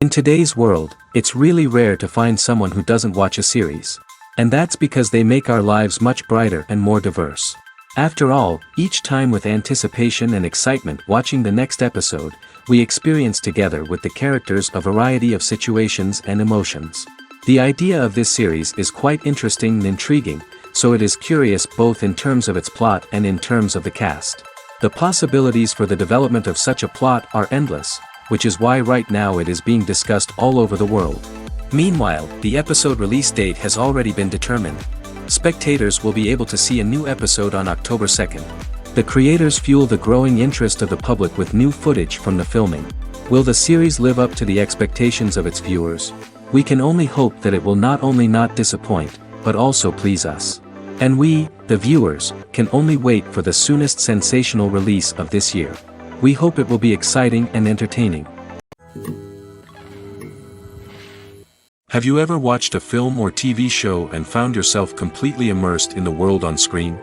In today's world, it's really rare to find someone who doesn't watch a series. And that's because they make our lives much brighter and more diverse. After all, each time with anticipation and excitement watching the next episode, we experience together with the characters a variety of situations and emotions. The idea of this series is quite interesting and intriguing, so it is curious both in terms of its plot and in terms of the cast. The possibilities for the development of such a plot are endless, which is why right now it is being discussed all over the world. Meanwhile, the episode release date has already been determined. Spectators will be able to see a new episode on October 2nd. The creators fuel the growing interest of the public with new footage from the filming. Will the series live up to the expectations of its viewers? We can only hope that it will not only not disappoint, but also please us. And we, the viewers, can only wait for the soonest sensational release of this year. We hope it will be exciting and entertaining. Have you ever watched a film or TV show and found yourself completely immersed in the world on screen?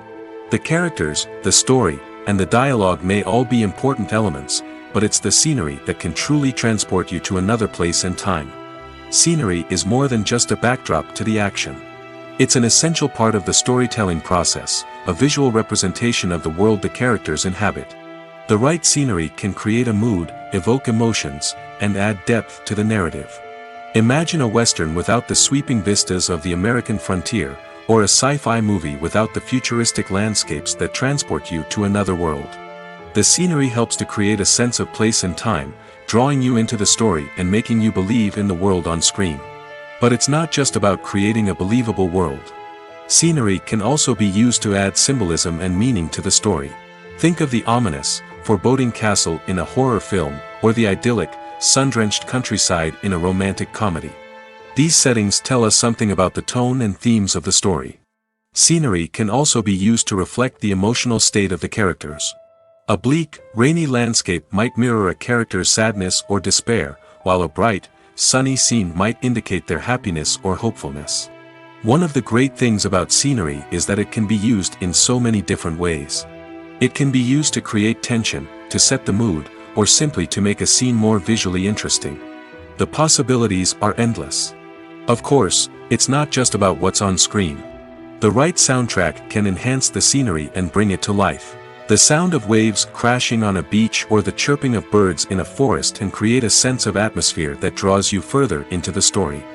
The characters, the story, and the dialogue may all be important elements, but it's the scenery that can truly transport you to another place and time. Scenery is more than just a backdrop to the action. It's an essential part of the storytelling process, a visual representation of the world the characters inhabit. The right scenery can create a mood, evoke emotions, and add depth to the narrative. Imagine a western without the sweeping vistas of the American frontier, or a sci-fi movie without the futuristic landscapes that transport you to another world. The scenery helps to create a sense of place and time, drawing you into the story and making you believe in the world on screen. But it's not just about creating a believable world. Scenery can also be used to add symbolism and meaning to the story. Think of the ominous, foreboding castle in a horror film, or the idyllic, sun-drenched countryside in a romantic comedy. These settings tell us something about the tone and themes of the story. Scenery can also be used to reflect the emotional state of the characters. A bleak, rainy landscape might mirror a character's sadness or despair, while a bright, sunny scene might indicate their happiness or hopefulness. One of the great things about scenery is that it can be used in so many different ways. It can be used to create tension, to set the mood, or simply to make a scene more visually interesting. The possibilities are endless. Of course, it's not just about what's on screen. The right soundtrack can enhance the scenery and bring it to life. The sound of waves crashing on a beach or the chirping of birds in a forest can create a sense of atmosphere that draws you further into the story.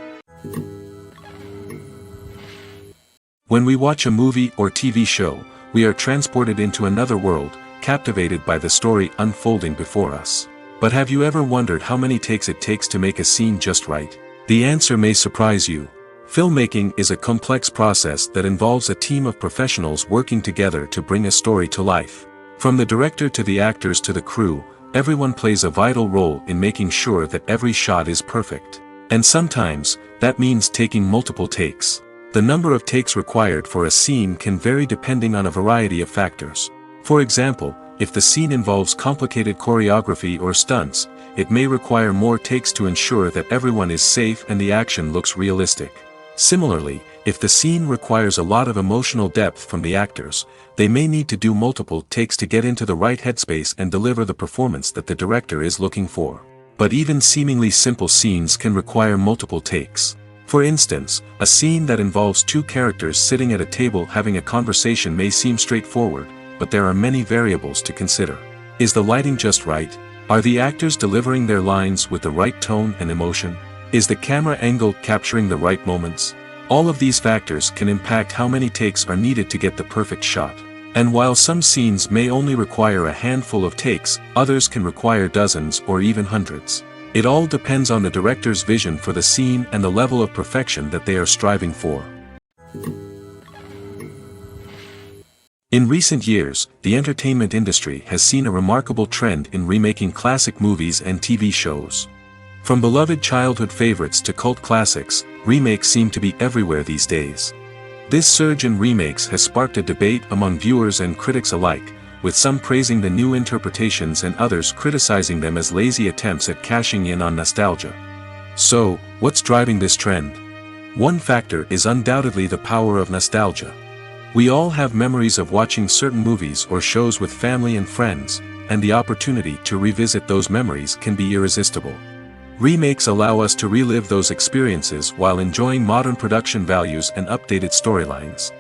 When we watch a movie or TV show, we are transported into another world, captivated by the story unfolding before us. But have you ever wondered how many takes it takes to make a scene just right? The answer may surprise you. Filmmaking is a complex process that involves a team of professionals working together to bring a story to life. From the director to the actors to the crew, everyone plays a vital role in making sure that every shot is perfect. And sometimes, that means taking multiple takes. The number of takes required for a scene can vary depending on a variety of factors. For example, if the scene involves complicated choreography or stunts, it may require more takes to ensure that everyone is safe and the action looks realistic. Similarly, if the scene requires a lot of emotional depth from the actors, they may need to do multiple takes to get into the right headspace and deliver the performance that the director is looking for. But even seemingly simple scenes can require multiple takes. For instance, a scene that involves two characters sitting at a table having a conversation may seem straightforward, but there are many variables to consider. Is the lighting just right? Are the actors delivering their lines with the right tone and emotion? Is the camera angle capturing the right moments? All of these factors can impact how many takes are needed to get the perfect shot. And while some scenes may only require a handful of takes, others can require dozens or even hundreds. It all depends on the director's vision for the scene and the level of perfection that they are striving for. In recent years, the entertainment industry has seen a remarkable trend in remaking classic movies and TV shows. From beloved childhood favorites to cult classics, remakes seem to be everywhere these days. This surge in remakes has sparked a debate among viewers and critics alike, with some praising the new interpretations and others criticizing them as lazy attempts at cashing in on nostalgia. So, what's driving this trend? One factor is undoubtedly the power of nostalgia. We all have memories of watching certain movies or shows with family and friends, and the opportunity to revisit those memories can be irresistible. Remakes allow us to relive those experiences while enjoying modern production values and updated storylines.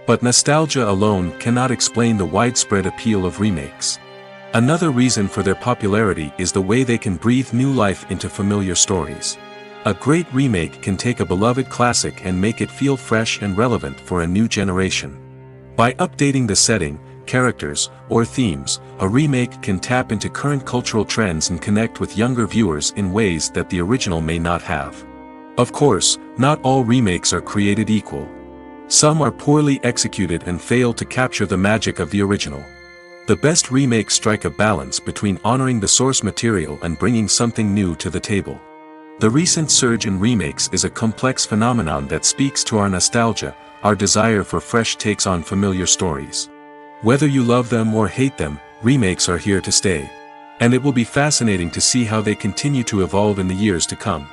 But nostalgia alone cannot explain the widespread appeal of remakes. Another reason for their popularity is the way they can breathe new life into familiar stories. A great remake can take a beloved classic and make it feel fresh and relevant for a new generation. By updating the setting, characters, or themes, a remake can tap into current cultural trends and connect with younger viewers in ways that the original may not have. Of course, not all remakes are created equal. Some are poorly executed and fail to capture the magic of the original. The best remakes strike a balance between honoring the source material and bringing something new to the table. The recent surge in remakes is a complex phenomenon that speaks to our nostalgia, our desire for fresh takes on familiar stories. Whether you love them or hate them, remakes are here to stay. And it will be fascinating to see how they continue to evolve in the years to come.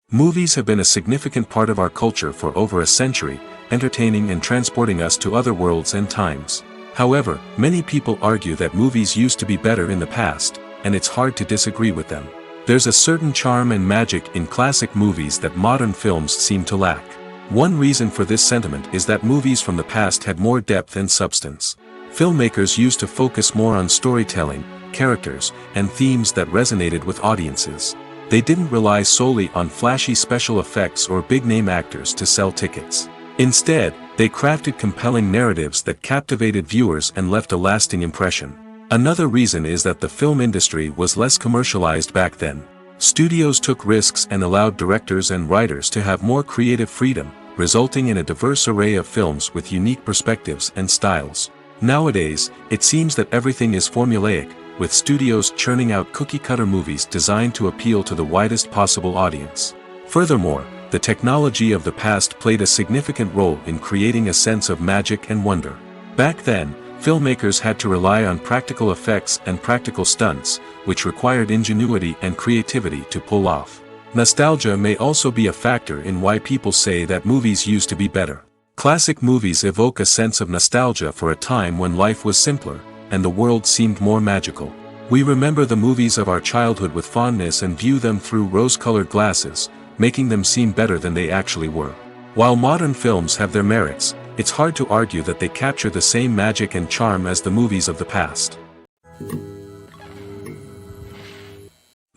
Movies have been a significant part of our culture for over a century, entertaining and transporting us to other worlds and times. However, many people argue that movies used to be better in the past, and it's hard to disagree with them. There's a certain charm and magic in classic movies that modern films seem to lack. One reason for this sentiment is that movies from the past had more depth and substance. Filmmakers used to focus more on storytelling, characters, and themes that resonated with audiences. They didn't rely solely on flashy special effects or big-name actors to sell tickets. Instead, they crafted compelling narratives that captivated viewers and left a lasting impression. Another reason is that the film industry was less commercialized back then. Studios took risks and allowed directors and writers to have more creative freedom, resulting in a diverse array of films with unique perspectives and styles. Nowadays, it seems that everything is formulaic, with studios churning out cookie-cutter movies designed to appeal to the widest possible audience. Furthermore, the technology of the past played a significant role in creating a sense of magic and wonder. Back then, filmmakers had to rely on practical effects and practical stunts, which required ingenuity and creativity to pull off. Nostalgia may also be a factor in why people say that movies used to be better. Classic movies evoke a sense of nostalgia for a time when life was simpler, and the world seemed more magical. We remember the movies of our childhood with fondness and view them through rose-colored glasses, making them seem better than they actually were. While modern films have their merits, it's hard to argue that they capture the same magic and charm as the movies of the past.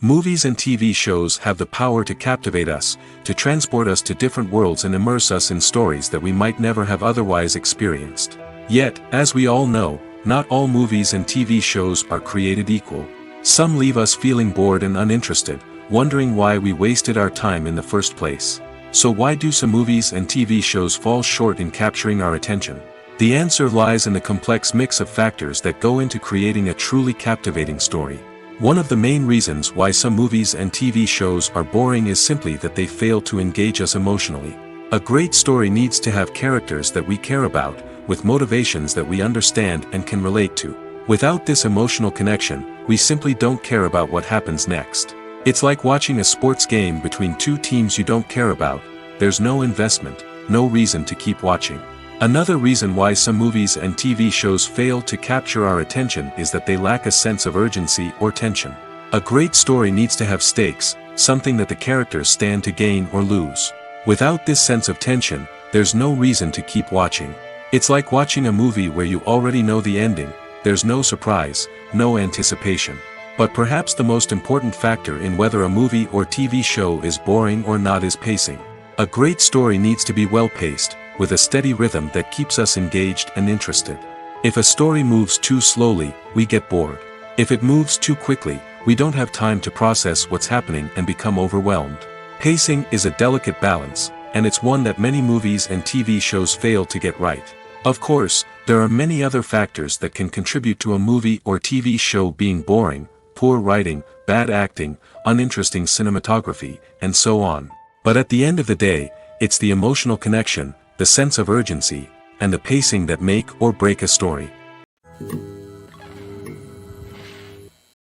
Movies and TV shows have the power to captivate us, to transport us to different worlds and immerse us in stories that we might never have otherwise experienced. Yet, as we all know, not all movies and TV shows are created equal. Some leave us feeling bored and uninterested, wondering why we wasted our time in the first place. So why do some movies and TV shows fall short in capturing our attention? The answer lies in the complex mix of factors that go into creating a truly captivating story. One of the main reasons why some movies and TV shows are boring is simply that they fail to engage us emotionally. A great story needs to have characters that we care about, with motivations that we understand and can relate to. Without this emotional connection, we simply don't care about what happens next. It's like watching a sports game between two teams you don't care about. There's no investment, no reason to keep watching. Another reason why some movies and TV shows fail to capture our attention is that they lack a sense of urgency or tension. A great story needs to have stakes, something that the characters stand to gain or lose. Without this sense of tension, there's no reason to keep watching. It's like watching a movie where you already know the ending. There's no surprise, no anticipation. But perhaps the most important factor in whether a movie or TV show is boring or not is pacing. A great story needs to be well-paced, with a steady rhythm that keeps us engaged and interested. If a story moves too slowly, we get bored. If it moves too quickly, we don't have time to process what's happening and become overwhelmed. Pacing is a delicate balance, and it's one that many movies and TV shows fail to get right. Of course, there are many other factors that can contribute to a movie or TV show being boring: poor writing, bad acting, uninteresting cinematography, and so on. But at the end of the day, it's the emotional connection, the sense of urgency, and the pacing that make or break a story.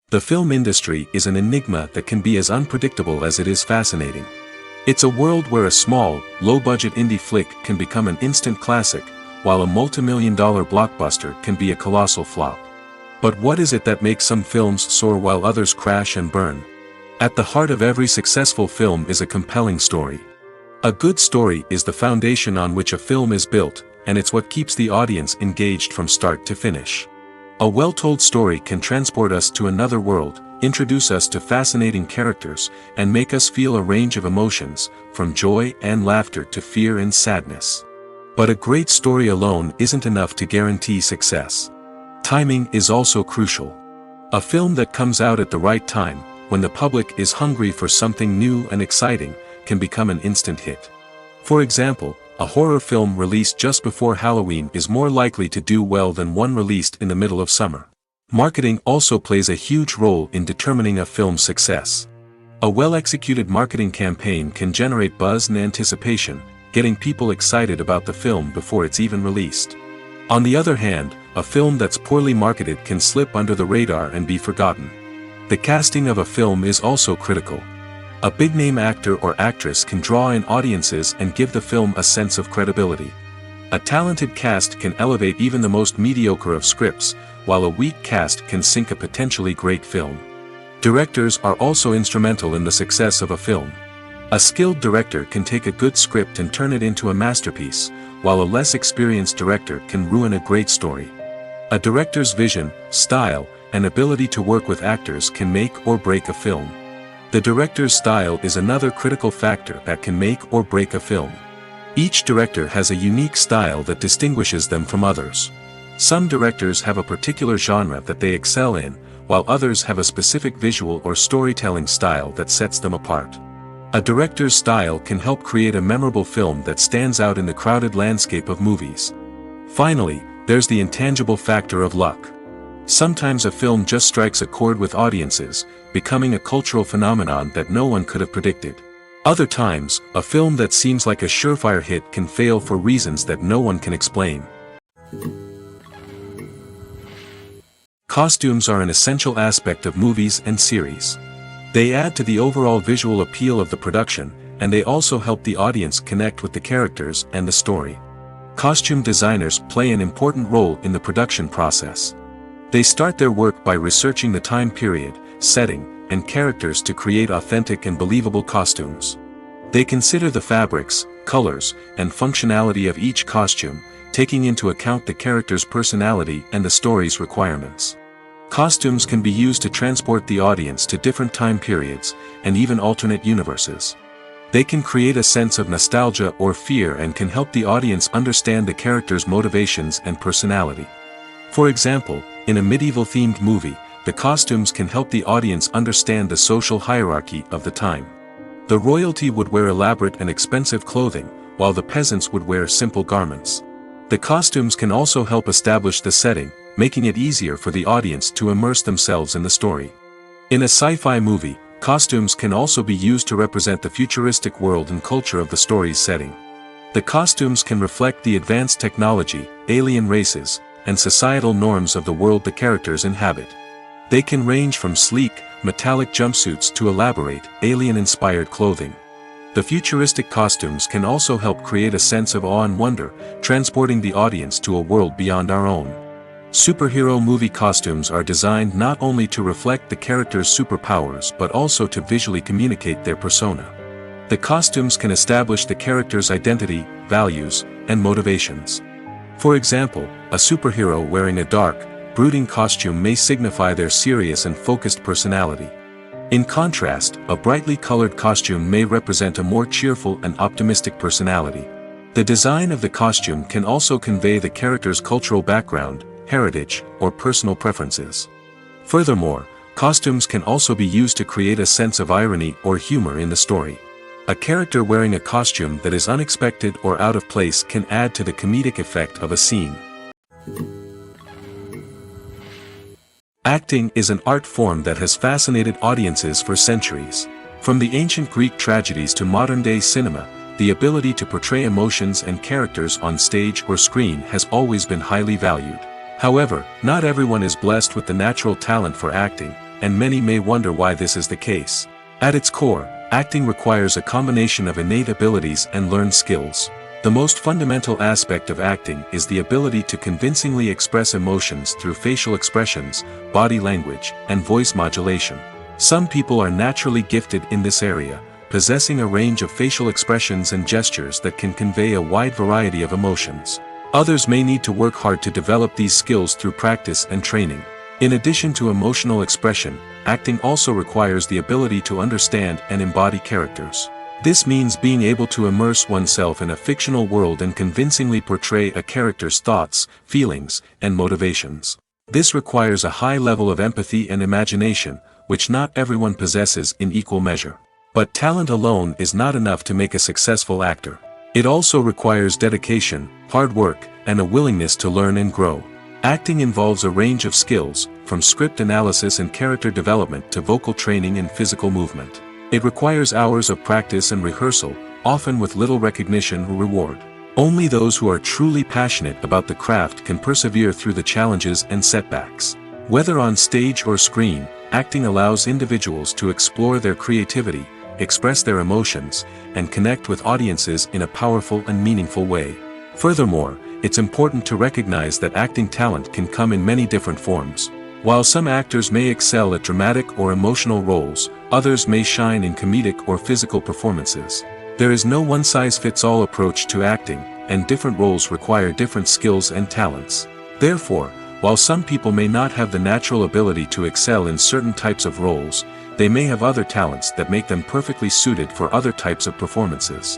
The film industry is an enigma that can be as unpredictable as it is fascinating. It's a world where a small, low-budget indie flick can become an instant classic, while a multi-million-dollar blockbuster can be a colossal flop. But what is it that makes some films soar while others crash and burn? At the heart of every successful film is a compelling story. A good story is the foundation on which a film is built, and it's what keeps the audience engaged from start to finish. A well-told story can transport us to another world, introduce us to fascinating characters, and make us feel a range of emotions, from joy and laughter to fear and sadness. But a great story alone isn't enough to guarantee success. Timing is also crucial. A film that comes out at the right time, when the public is hungry for something new and exciting, can become an instant hit. For example, a horror film released just before Halloween is more likely to do well than one released in the middle of summer. Marketing also plays a huge role in determining a film's success. A well-executed marketing campaign can generate buzz and anticipation, getting people excited about the film before it's even released. On the other hand, a film that's poorly marketed can slip under the radar and be forgotten. The casting of a film is also critical. A big-name actor or actress can draw in audiences and give the film a sense of credibility. A talented cast can elevate even the most mediocre of scripts, while a weak cast can sink a potentially great film. Directors are also instrumental in the success of a film. A skilled director can take a good script and turn it into a masterpiece, while a less experienced director can ruin a great story. A director's vision, style, and ability to work with actors can make or break a film. The director's style is another critical factor that can make or break a film. Each director has a unique style that distinguishes them from others. Some directors have a particular genre that they excel in, while others have a specific visual or storytelling style that sets them apart. A director's style can help create a memorable film that stands out in the crowded landscape of movies. Finally, there's the intangible factor of luck. Sometimes a film just strikes a chord with audiences, becoming a cultural phenomenon that no one could have predicted. Other times, a film that seems like a surefire hit can fail for reasons that no one can explain. Costumes are an essential aspect of movies and series. They add to the overall visual appeal of the production, and they also help the audience connect with the characters and the story. Costume designers play an important role in the production process. They start their work by researching the time period, setting, and characters to create authentic and believable costumes. They consider the fabrics, colors, and functionality of each costume, taking into account the character's personality and the story's requirements. Costumes can be used to transport the audience to different time periods, and even alternate universes. They can create a sense of nostalgia or fear and can help the audience understand the character's motivations and personality. For example, in a medieval-themed movie, the costumes can help the audience understand the social hierarchy of the time. The royalty would wear elaborate and expensive clothing, while the peasants would wear simple garments. The costumes can also help establish the setting, making it easier for the audience to immerse themselves in the story. In a sci-fi movie, costumes can also be used to represent the futuristic world and culture of the story's setting. The costumes can reflect the advanced technology, alien races, and societal norms of the world the characters inhabit. They can range from sleek, metallic jumpsuits to elaborate, alien-inspired clothing. The futuristic costumes can also help create a sense of awe and wonder, transporting the audience to a world beyond our own. Superhero movie costumes are designed not only to reflect the character's superpowers but also to visually communicate their persona. The costumes can establish the character's identity, values, and motivations. For example, a superhero wearing a dark, brooding costume may signify their serious and focused personality. In contrast, a brightly colored costume may represent a more cheerful and optimistic personality. The design of the costume can also convey the character's cultural background, heritage, or personal preferences. Furthermore, costumes can also be used to create a sense of irony or humor in the story. A character wearing a costume that is unexpected or out of place can add to the comedic effect of a scene. Acting is an art form that has fascinated audiences for centuries. From the ancient Greek tragedies to modern-day cinema, the ability to portray emotions and characters on stage or screen has always been highly valued. However, not everyone is blessed with the natural talent for acting, and many may wonder why this is the case. At its core, acting requires a combination of innate abilities and learned skills. The most fundamental aspect of acting is the ability to convincingly express emotions through facial expressions, body language, and voice modulation. Some people are naturally gifted in this area, possessing a range of facial expressions and gestures that can convey a wide variety of emotions. Others may need to work hard to develop these skills through practice and training. In addition to emotional expression, acting also requires the ability to understand and embody characters. This means being able to immerse oneself in a fictional world and convincingly portray a character's thoughts, feelings, and motivations. This requires a high level of empathy and imagination, which not everyone possesses in equal measure. But talent alone is not enough to make a successful actor. It also requires dedication, hard work, and a willingness to learn and grow. Acting involves a range of skills, from script analysis and character development to vocal training and physical movement. It requires hours of practice and rehearsal, often with little recognition or reward. Only those who are truly passionate about the craft can persevere through the challenges and setbacks. Whether on stage or screen, acting allows individuals to explore their creativity, express their emotions, and connect with audiences in a powerful and meaningful way. Furthermore, it's important to recognize that acting talent can come in many different forms. While some actors may excel at dramatic or emotional roles, others may shine in comedic or physical performances. There is no one-size-fits-all approach to acting, and different roles require different skills and talents. Therefore, while some people may not have the natural ability to excel in certain types of roles, they may have other talents that make them perfectly suited for other types of performances.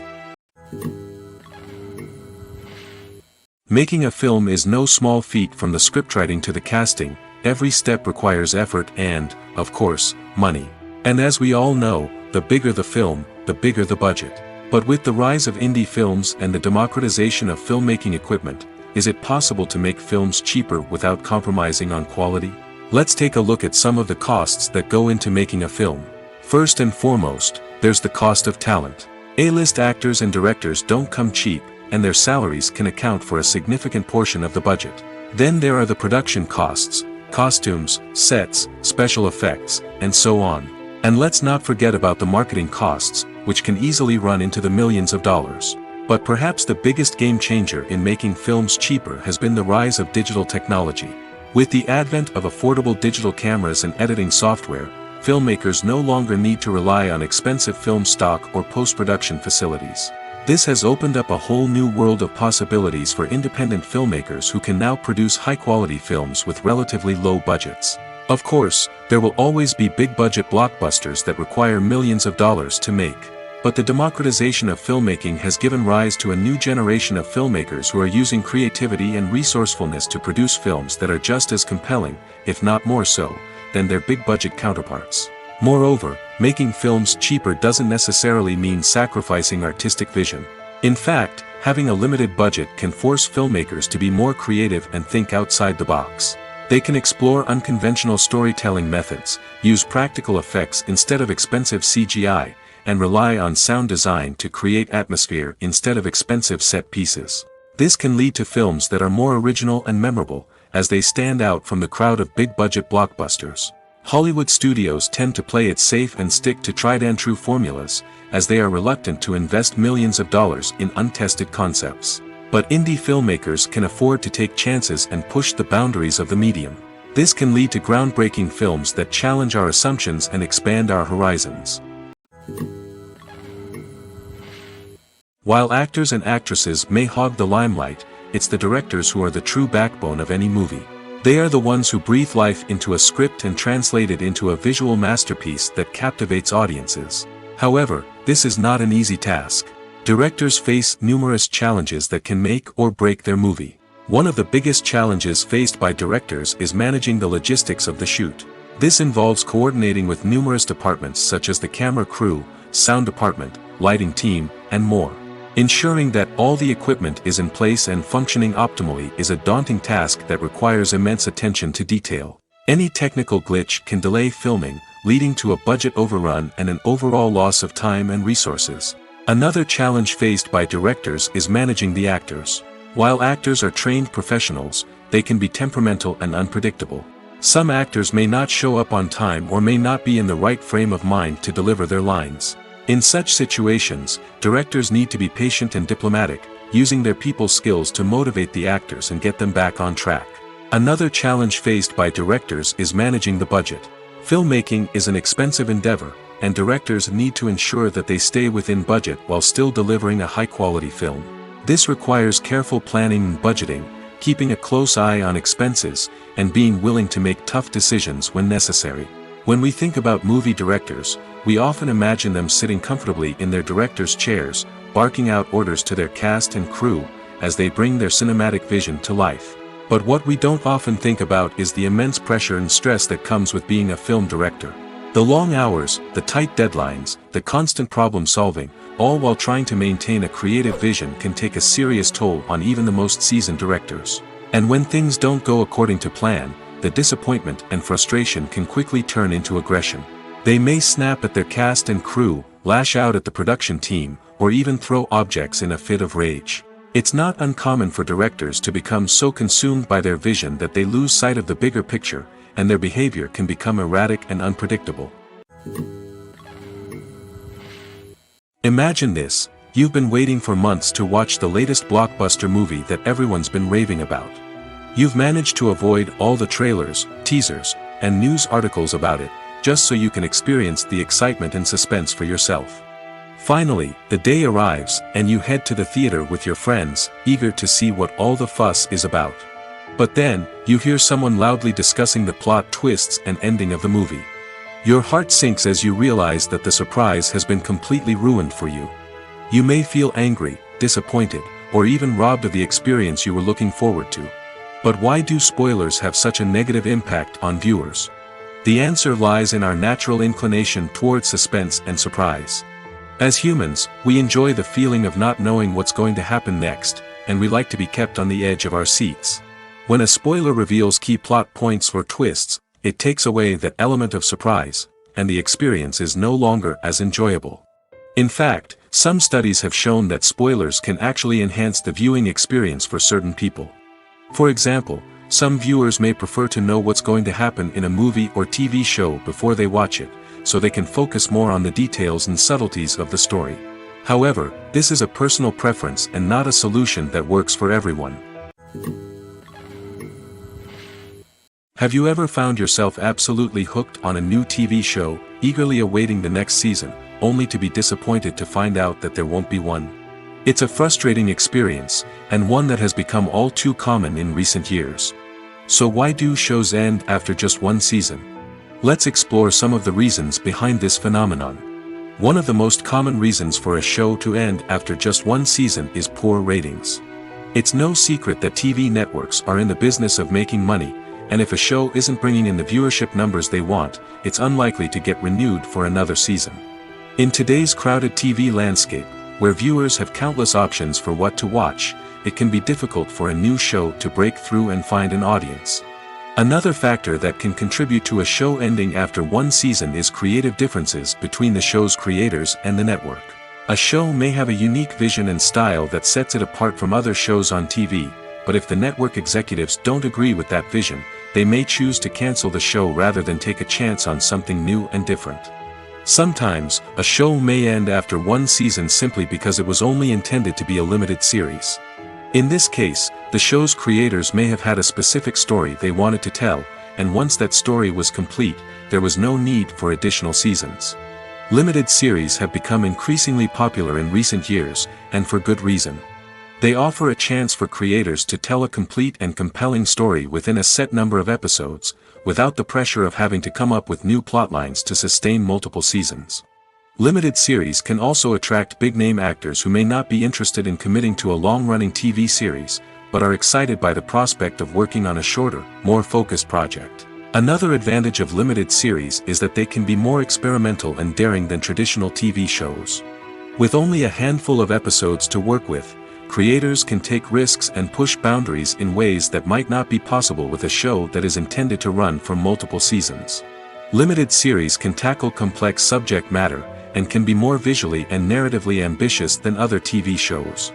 Making a film is no small feat. From the scriptwriting to the casting, every step requires effort and, of course, money. And as we all know, the bigger the film, the bigger the budget. But with the rise of indie films and the democratization of filmmaking equipment, is it possible to make films cheaper without compromising on quality? Let's take a look at some of the costs that go into making a film. First and foremost, there's the cost of talent. A-list actors and directors don't come cheap, and their salaries can account for a significant portion of the budget. Then there are the production costs, costumes, sets, special effects, and so on. And let's not forget about the marketing costs, which can easily run into the millions of dollars. But perhaps the biggest game changer in making films cheaper has been the rise of digital technology. With the advent of affordable digital cameras and editing software, filmmakers no longer need to rely on expensive film stock or post-production facilities. This has opened up a whole new world of possibilities for independent filmmakers who can now produce high-quality films with relatively low budgets. Of course, there will always be big-budget blockbusters that require millions of dollars to make. But the democratization of filmmaking has given rise to a new generation of filmmakers who are using creativity and resourcefulness to produce films that are just as compelling, if not more so, than their big-budget counterparts. Moreover, making films cheaper doesn't necessarily mean sacrificing artistic vision. In fact, having a limited budget can force filmmakers to be more creative and think outside the box. They can explore unconventional storytelling methods, use practical effects instead of expensive CGI, and rely on sound design to create atmosphere instead of expensive set pieces. This can lead to films that are more original and memorable, as they stand out from the crowd of big-budget blockbusters. Hollywood studios tend to play it safe and stick to tried-and-true formulas, as they are reluctant to invest millions of dollars in untested concepts. But indie filmmakers can afford to take chances and push the boundaries of the medium. This can lead to groundbreaking films that challenge our assumptions and expand our horizons. While actors and actresses may hog the limelight, it's the directors who are the true backbone of any movie. They are the ones who breathe life into a script and translate it into a visual masterpiece that captivates audiences. However, this is not an easy task. Directors face numerous challenges that can make or break their movie. One of the biggest challenges faced by directors is managing the logistics of the shoot. This involves coordinating with numerous departments such as the camera crew, sound department, lighting team, and more. Ensuring that all the equipment is in place and functioning optimally is a daunting task that requires immense attention to detail. Any technical glitch can delay filming, leading to a budget overrun and an overall loss of time and resources. Another challenge faced by directors is managing the actors. While actors are trained professionals, they can be temperamental and unpredictable. Some actors may not show up on time or may not be in the right frame of mind to deliver their lines. In such situations, directors need to be patient and diplomatic, using their people skills to motivate the actors and get them back on track. Another challenge faced by directors is managing the budget. Filmmaking is an expensive endeavor, and directors need to ensure that they stay within budget while still delivering a high-quality film. This requires careful planning and budgeting, keeping a close eye on expenses, and being willing to make tough decisions when necessary. When we think about movie directors, we often imagine them sitting comfortably in their director's chairs, barking out orders to their cast and crew, as they bring their cinematic vision to life. But what we don't often think about is the immense pressure and stress that comes with being a film director. The long hours, the tight deadlines, the constant problem solving, all while trying to maintain a creative vision can take a serious toll on even the most seasoned directors. And when things don't go according to plan, the disappointment and frustration can quickly turn into aggression. They may snap at their cast and crew, lash out at the production team, or even throw objects in a fit of rage. It's not uncommon for directors to become so consumed by their vision that they lose sight of the bigger picture, and their behavior can become erratic and unpredictable. Imagine this: you've been waiting for months to watch the latest blockbuster movie that everyone's been raving about. You've managed to avoid all the trailers, teasers, and news articles about it, just so you can experience the excitement and suspense for yourself. Finally, the day arrives, and you head to the theater with your friends, eager to see what all the fuss is about. But then, you hear someone loudly discussing the plot twists and ending of the movie. Your heart sinks as you realize that the surprise has been completely ruined for you. You may feel angry, disappointed, or even robbed of the experience you were looking forward to. But why do spoilers have such a negative impact on viewers? The answer lies in our natural inclination toward suspense and surprise. As humans, we enjoy the feeling of not knowing what's going to happen next, and we like to be kept on the edge of our seats. When a spoiler reveals key plot points or twists, it takes away that element of surprise, and the experience is no longer as enjoyable. In fact, some studies have shown that spoilers can actually enhance the viewing experience for certain people. For example, some viewers may prefer to know what's going to happen in a movie or TV show before they watch it, so they can focus more on the details and subtleties of the story. However, this is a personal preference and not a solution that works for everyone. Have you ever found yourself absolutely hooked on a new TV show, eagerly awaiting the next season, only to be disappointed to find out that there won't be one? It's a frustrating experience, and one that has become all too common in recent years. So why do shows end after just one season? Let's explore some of the reasons behind this phenomenon. One of the most common reasons for a show to end after just one season is poor ratings. It's no secret that TV networks are in the business of making money, and if a show isn't bringing in the viewership numbers they want, it's unlikely to get renewed for another season. In today's crowded TV landscape, where viewers have countless options for what to watch, it can be difficult for a new show to break through and find an audience. Another factor that can contribute to a show ending after one season is creative differences between the show's creators and the network. A show may have a unique vision and style that sets it apart from other shows on TV, but if the network executives don't agree with that vision, they may choose to cancel the show rather than take a chance on something new and different. Sometimes, a show may end after one season simply because it was only intended to be a limited series. In this case, the show's creators may have had a specific story they wanted to tell, and once that story was complete, there was no need for additional seasons. Limited series have become increasingly popular in recent years, and for good reason. They offer a chance for creators to tell a complete and compelling story within a set number of episodes, without the pressure of having to come up with new plotlines to sustain multiple seasons. Limited series can also attract big-name actors who may not be interested in committing to a long-running TV series, but are excited by the prospect of working on a shorter, more focused project. Another advantage of limited series is that they can be more experimental and daring than traditional TV shows. With only a handful of episodes to work with, creators can take risks and push boundaries in ways that might not be possible with a show that is intended to run for multiple seasons. Limited series can tackle complex subject matter, and can be more visually and narratively ambitious than other TV shows.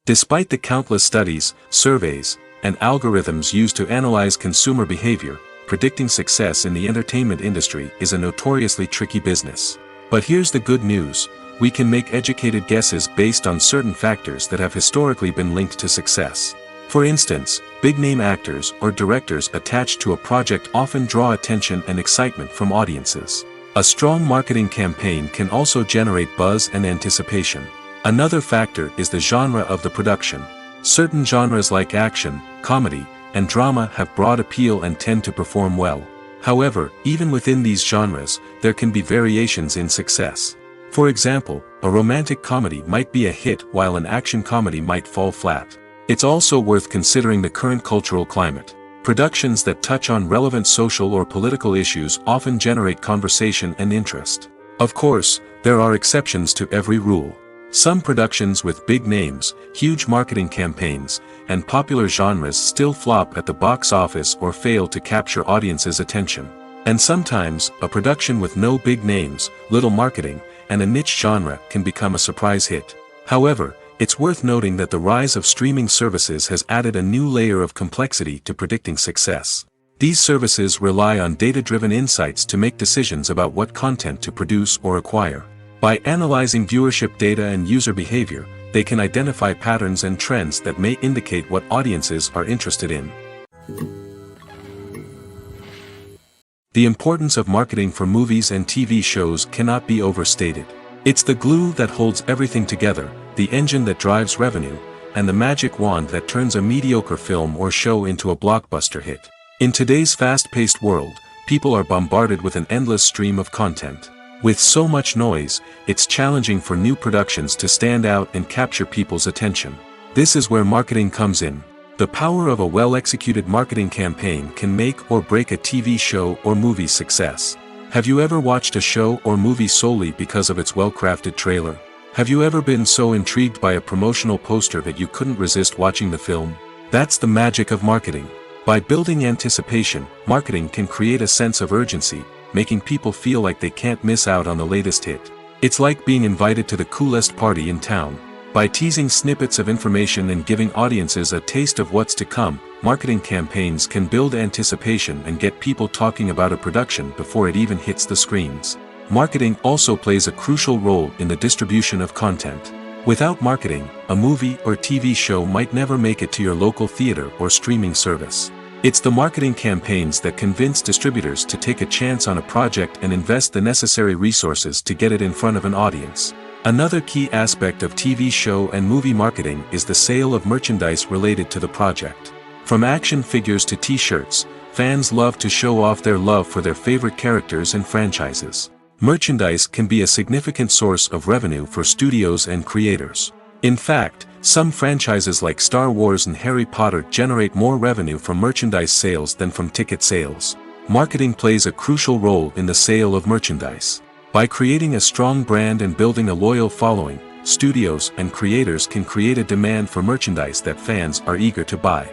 Despite the countless studies, surveys, and algorithms used to analyze consumer behavior, predicting success in the entertainment industry is a notoriously tricky business. But here's the good news: we can make educated guesses based on certain factors that have historically been linked to success. For instance, big-name actors or directors attached to a project often draw attention and excitement from audiences. A strong marketing campaign can also generate buzz and anticipation. Another factor is the genre of the production. Certain genres like action, comedy, and drama have broad appeal and tend to perform well. However, even within these genres, there can be variations in success. For example, a romantic comedy might be a hit while an action comedy might fall flat. It's also worth considering the current cultural climate. Productions that touch on relevant social or political issues often generate conversation and interest. Of course, there are exceptions to every rule. Some productions with big names, huge marketing campaigns, and popular genres still flop at the box office or fail to capture audiences' attention. And sometimes, a production with no big names, little marketing, and a niche genre can become a surprise hit. However, it's worth noting that the rise of streaming services has added a new layer of complexity to predicting success. These services rely on data-driven insights to make decisions about what content to produce or acquire. By analyzing viewership data and user behavior, they can identify patterns and trends that may indicate what audiences are interested in. The importance of marketing for movies and TV shows cannot be overstated. It's the glue that holds everything together, the engine that drives revenue, and the magic wand that turns a mediocre film or show into a blockbuster hit. In today's fast-paced world, people are bombarded with an endless stream of content. With so much noise, it's challenging for new productions to stand out and capture people's attention. This is where marketing comes in. The power of a well-executed marketing campaign can make or break a TV show or movie's success. Have you ever watched a show or movie solely because of its well-crafted trailer? Have you ever been so intrigued by a promotional poster that you couldn't resist watching the film? That's the magic of marketing. By building anticipation, marketing can create a sense of urgency, making people feel like they can't miss out on the latest hit. It's like being invited to the coolest party in town. By teasing snippets of information and giving audiences a taste of what's to come, marketing campaigns can build anticipation and get people talking about a production before it even hits the screens. Marketing also plays a crucial role in the distribution of content. Without marketing, a movie or TV show might never make it to your local theater or streaming service. It's the marketing campaigns that convince distributors to take a chance on a project and invest the necessary resources to get it in front of an audience. Another key aspect of TV show and movie marketing is the sale of merchandise related to the project. From action figures to t-shirts, fans love to show off their love for their favorite characters and franchises. Merchandise can be a significant source of revenue for studios and creators. In fact, some franchises like Star Wars and Harry Potter generate more revenue from merchandise sales than from ticket sales. Marketing plays a crucial role in the sale of merchandise. By creating a strong brand and building a loyal following, studios and creators can create a demand for merchandise that fans are eager to buy.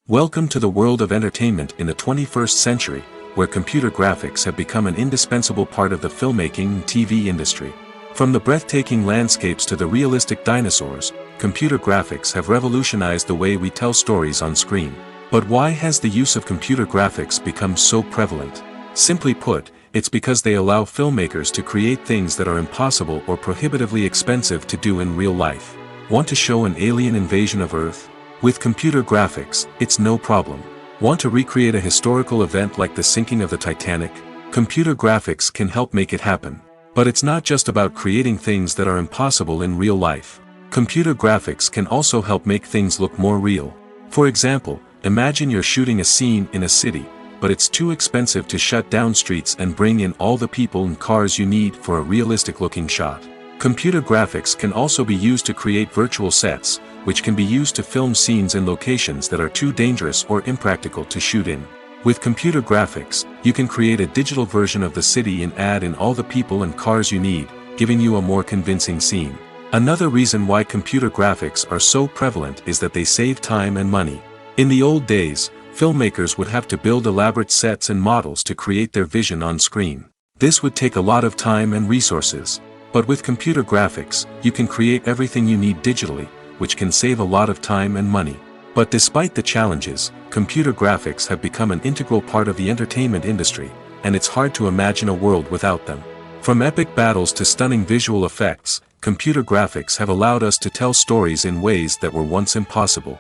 Welcome to the world of entertainment in the 21st century, where computer graphics have become an indispensable part of the filmmaking and TV industry. From the breathtaking landscapes to the realistic dinosaurs, computer graphics have revolutionized the way we tell stories on screen. But why has the use of computer graphics become so prevalent? Simply put, it's because they allow filmmakers to create things that are impossible or prohibitively expensive to do in real life. Want to show an alien invasion of Earth? With computer graphics, it's no problem. Want to recreate a historical event like the sinking of the Titanic? Computer graphics can help make it happen. But it's not just about creating things that are impossible in real life. Computer graphics can also help make things look more real. For example, imagine you're shooting a scene in a city, but it's too expensive to shut down streets and bring in all the people and cars you need for a realistic-looking shot. Computer graphics can also be used to create virtual sets, which can be used to film scenes in locations that are too dangerous or impractical to shoot in. With computer graphics, you can create a digital version of the city and add in all the people and cars you need, giving you a more convincing scene. Another reason why computer graphics are so prevalent is that they save time and money. In the old days, filmmakers would have to build elaborate sets and models to create their vision on screen. This would take a lot of time and resources. But with computer graphics, you can create everything you need digitally, which can save a lot of time and money. But despite the challenges, computer graphics have become an integral part of the entertainment industry, and it's hard to imagine a world without them. From epic battles to stunning visual effects, computer graphics have allowed us to tell stories in ways that were once impossible.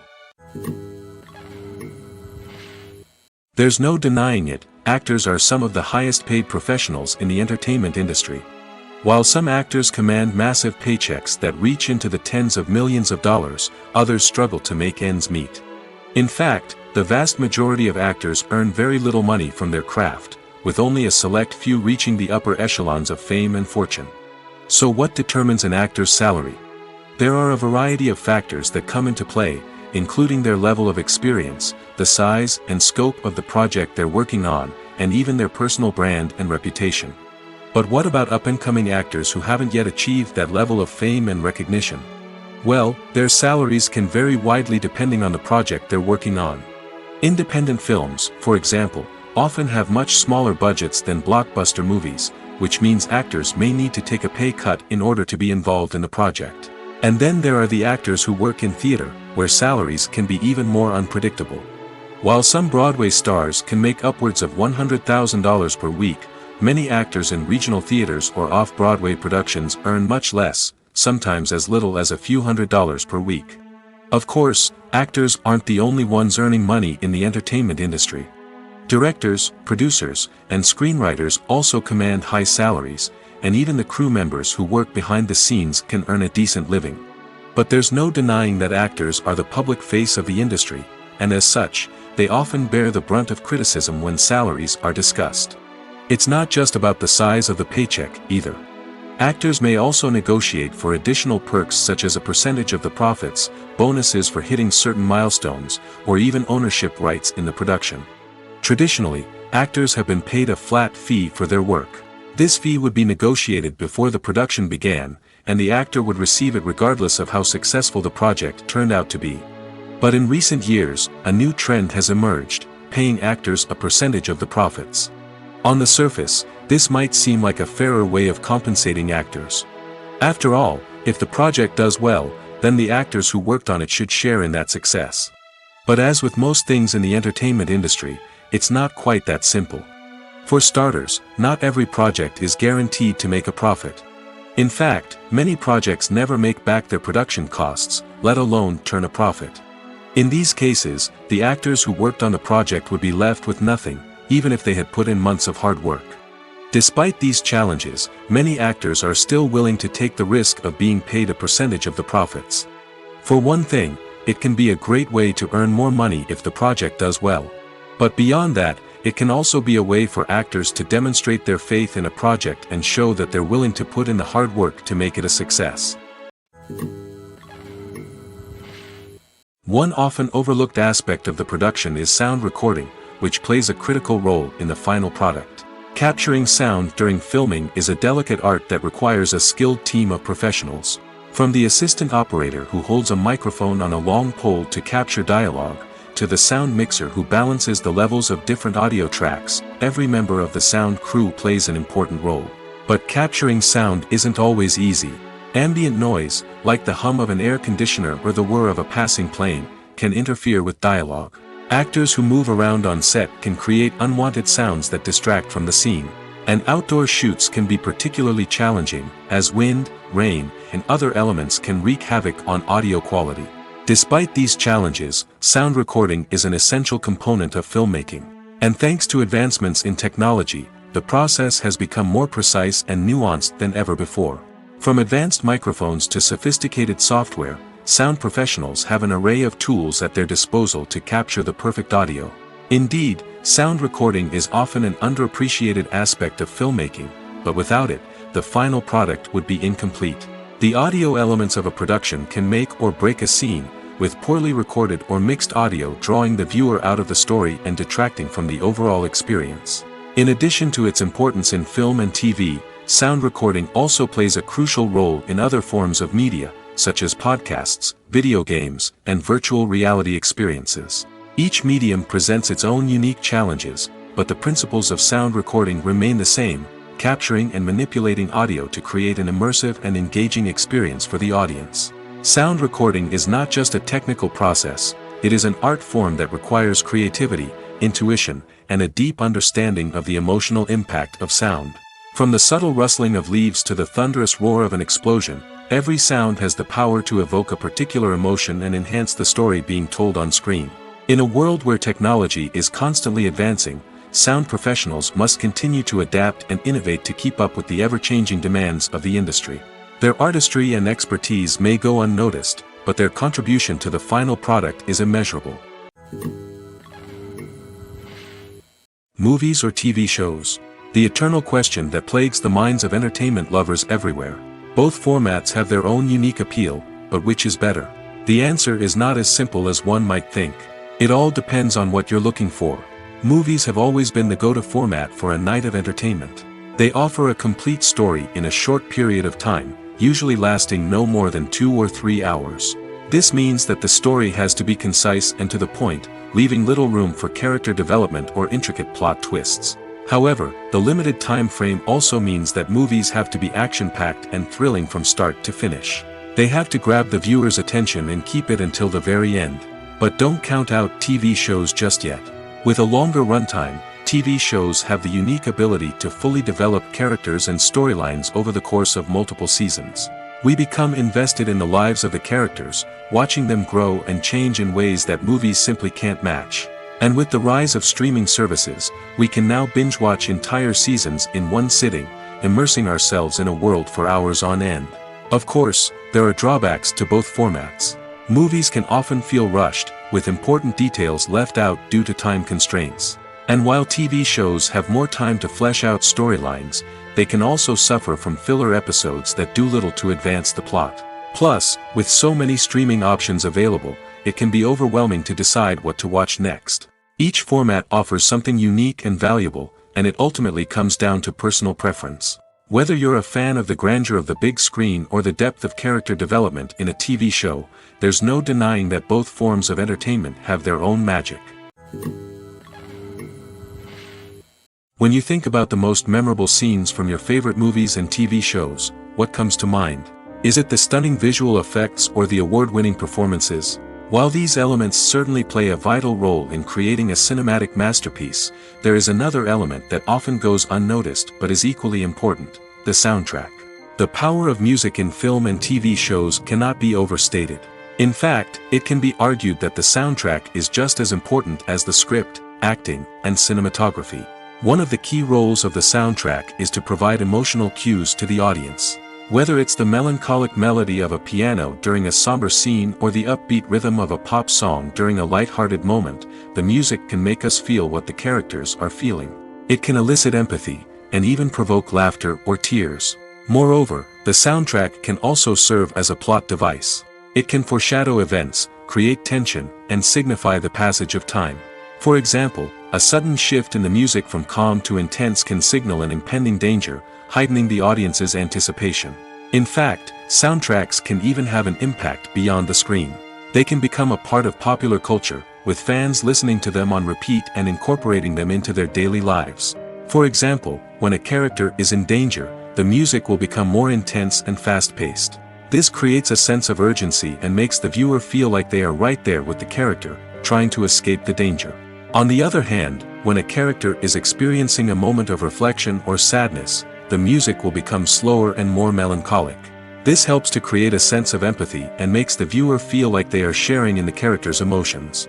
There's no denying it, actors are some of the highest paid professionals in the entertainment industry. While some actors command massive paychecks that reach into the tens of millions of dollars, others struggle to make ends meet. In fact, the vast majority of actors earn very little money from their craft, with only a select few reaching the upper echelons of fame and fortune. So what determines an actor's salary? There are a variety of factors that come into play, including their level of experience, the size and scope of the project they're working on, and even their personal brand and reputation. But what about up-and-coming actors who haven't yet achieved that level of fame and recognition? Well, their salaries can vary widely depending on the project they're working on. Independent films, for example, often have much smaller budgets than blockbuster movies, which means actors may need to take a pay cut in order to be involved in the project. And then there are the actors who work in theater, where salaries can be even more unpredictable. While some Broadway stars can make upwards of $100,000 per week, many actors in regional theaters or off-Broadway productions earn much less, sometimes as little as a few $100s per week. Of course, actors aren't the only ones earning money in the entertainment industry. Directors, producers, and screenwriters also command high salaries, and even the crew members who work behind the scenes can earn a decent living. But there's no denying that actors are the public face of the industry, and as such, they often bear the brunt of criticism when salaries are discussed. It's not just about the size of the paycheck, either. Actors may also negotiate for additional perks such as a percentage of the profits, bonuses for hitting certain milestones, or even ownership rights in the production. Traditionally, actors have been paid a flat fee for their work. This fee would be negotiated before the production began, and the actor would receive it regardless of how successful the project turned out to be. But in recent years, a new trend has emerged, paying actors a percentage of the profits. On the surface, this might seem like a fairer way of compensating actors. After all, if the project does well, then the actors who worked on it should share in that success. But as with most things in the entertainment industry, it's not quite that simple. For starters, not every project is guaranteed to make a profit. In fact, many projects never make back their production costs, let alone turn a profit. In these cases, the actors who worked on the project would be left with nothing, even if they had put in months of hard work. Despite these challenges, many actors are still willing to take the risk of being paid a percentage of the profits. For one thing, it can be a great way to earn more money if the project does well. But beyond that, it can also be a way for actors to demonstrate their faith in a project and show that they're willing to put in the hard work to make it a success. One often overlooked aspect of the production is sound recording, which plays a critical role in the final product. Capturing sound during filming is a delicate art that requires a skilled team of professionals. From the assistant operator who holds a microphone on a long pole to capture dialogue, to the sound mixer who balances the levels of different audio tracks, every member of the sound crew plays an important role. But capturing sound isn't always easy. Ambient noise, like the hum of an air conditioner or the whir of a passing plane, can interfere with dialogue. Actors who move around on set can create unwanted sounds that distract from the scene. And outdoor shoots can be particularly challenging, as wind, rain, and other elements can wreak havoc on audio quality. Despite these challenges, sound recording is an essential component of filmmaking. And thanks to advancements in technology, the process has become more precise and nuanced than ever before. From advanced microphones to sophisticated software, sound professionals have an array of tools at their disposal to capture the perfect audio. Indeed, sound recording is often an underappreciated aspect of filmmaking, but without it, the final product would be incomplete. The audio elements of a production can make or break a scene, with poorly recorded or mixed audio drawing the viewer out of the story and detracting from the overall experience. In addition to its importance in film and TV, sound recording also plays a crucial role in other forms of media, such as podcasts, video games, and virtual reality experiences. Each medium presents its own unique challenges, but the principles of sound recording remain the same, capturing and manipulating audio to create an immersive and engaging experience for the audience. Sound recording is not just a technical process, It is an art form that requires creativity, intuition, and a deep understanding of the emotional impact of sound. From the subtle rustling of leaves to the thunderous roar of an explosion, every sound has the power to evoke a particular emotion and enhance the story being told on screen. In a world where technology is constantly advancing, sound professionals must continue to adapt and innovate to keep up with the ever-changing demands of the industry. Their artistry and expertise may go unnoticed, but their contribution to the final product is immeasurable. Movies or TV shows? The eternal question that plagues the minds of entertainment lovers everywhere. Both formats have their own unique appeal, but which is better? The answer is not as simple as one might think. It all depends on what you're looking for. Movies have always been the go-to format for a night of entertainment. They offer a complete story in a short period of time, usually lasting no more than 2 or 3 hours. This means that the story has to be concise and to the point, leaving little room for character development or intricate plot twists. However, the limited time frame also means that movies have to be action-packed and thrilling from start to finish. They have to grab the viewer's attention and keep it until the very end. But don't count out TV shows just yet. With a longer runtime, TV shows have the unique ability to fully develop characters and storylines over the course of multiple seasons. We become invested in the lives of the characters, watching them grow and change in ways that movies simply can't match. And with the rise of streaming services, we can now binge-watch entire seasons in one sitting, immersing ourselves in a world for hours on end. Of course, there are drawbacks to both formats. Movies can often feel rushed, with important details left out due to time constraints. And while TV shows have more time to flesh out storylines, they can also suffer from filler episodes that do little to advance the plot. Plus, with so many streaming options available, it can be overwhelming to decide what to watch next. Each format offers something unique and valuable, and it ultimately comes down to personal preference. Whether you're a fan of the grandeur of the big screen or the depth of character development in a TV show, there's no denying that both forms of entertainment have their own magic. When you think about the most memorable scenes from your favorite movies and TV shows, what comes to mind? Is it the stunning visual effects or the award-winning performances? While these elements certainly play a vital role in creating a cinematic masterpiece, there is another element that often goes unnoticed but is equally important: the soundtrack. The power of music in film and TV shows cannot be overstated. In fact, it can be argued that the soundtrack is just as important as the script, acting, and cinematography. One of the key roles of the soundtrack is to provide emotional cues to the audience. Whether it's the melancholic melody of a piano during a somber scene or the upbeat rhythm of a pop song during a light-hearted moment, the music can make us feel what the characters are feeling. It can elicit empathy, and even provoke laughter or tears. Moreover, the soundtrack can also serve as a plot device. It can foreshadow events, create tension, and signify the passage of time. For example, a sudden shift in the music from calm to intense can signal an impending danger, heightening the audience's anticipation. In fact, soundtracks can even have an impact beyond the screen. They can become a part of popular culture, with fans listening to them on repeat and incorporating them into their daily lives. For example, when a character is in danger, the music will become more intense and fast-paced. This creates a sense of urgency and makes the viewer feel like they are right there with the character, trying to escape the danger. On the other hand, when a character is experiencing a moment of reflection or sadness, the music will become slower and more melancholic. This helps to create a sense of empathy and makes the viewer feel like they are sharing in the character's emotions.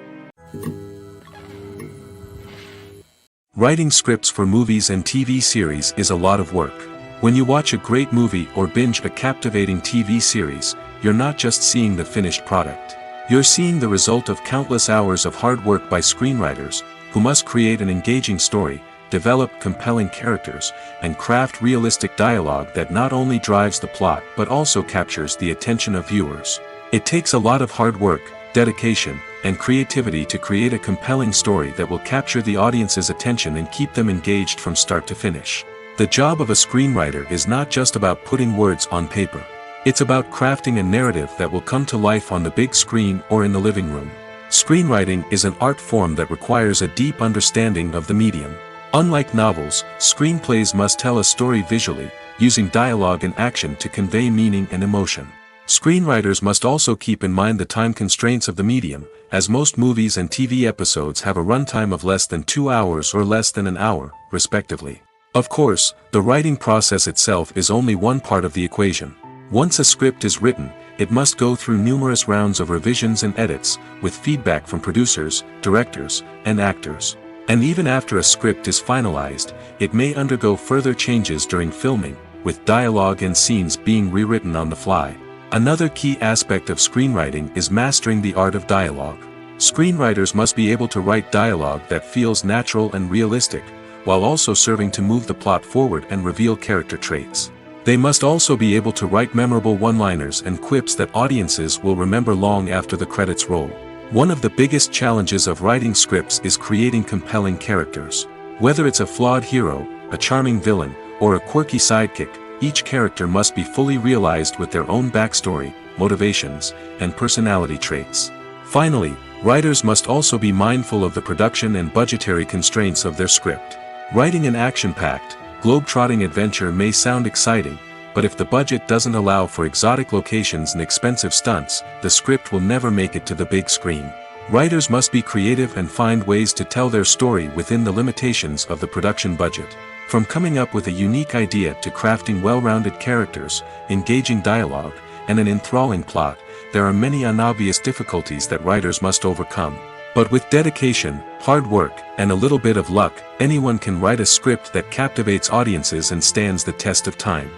Writing scripts for movies and TV series is a lot of work. When you watch a great movie or binge a captivating TV series, you're not just seeing the finished product. You're seeing the result of countless hours of hard work by screenwriters, who must create an engaging story, develop compelling characters, and craft realistic dialogue that not only drives the plot but also captures the attention of viewers. It takes a lot of hard work, dedication, and creativity to create a compelling story that will capture the audience's attention and keep them engaged from start to finish. The job of a screenwriter is not just about putting words on paper. It's about crafting a narrative that will come to life on the big screen or in the living room. Screenwriting is an art form that requires a deep understanding of the medium. Unlike novels, screenplays must tell a story visually, using dialogue and action to convey meaning and emotion. Screenwriters must also keep in mind the time constraints of the medium, as most movies and TV episodes have a runtime of less than 2 hours or less than an hour, respectively. Of course, the writing process itself is only one part of the equation. Once a script is written, it must go through numerous rounds of revisions and edits, with feedback from producers, directors, and actors. And even after a script is finalized, it may undergo further changes during filming, with dialogue and scenes being rewritten on the fly. Another key aspect of screenwriting is mastering the art of dialogue. Screenwriters must be able to write dialogue that feels natural and realistic, while also serving to move the plot forward and reveal character traits. They must also be able to write memorable one-liners and quips that audiences will remember long after the credits roll. One of the biggest challenges of writing scripts is creating compelling characters. Whether it's a flawed hero, a charming villain, or a quirky sidekick, each character must be fully realized with their own backstory, motivations, and personality traits. Finally, writers must also be mindful of the production and budgetary constraints of their script. Writing an action-packed, globe-trotting adventure may sound exciting, but if the budget doesn't allow for exotic locations and expensive stunts, the script will never make it to the big screen. Writers must be creative and find ways to tell their story within the limitations of the production budget. From coming up with a unique idea to crafting well-rounded characters, engaging dialogue, and an enthralling plot, there are many unobvious difficulties that writers must overcome. But with dedication, hard work, and a little bit of luck, anyone can write a script that captivates audiences and stands the test of time.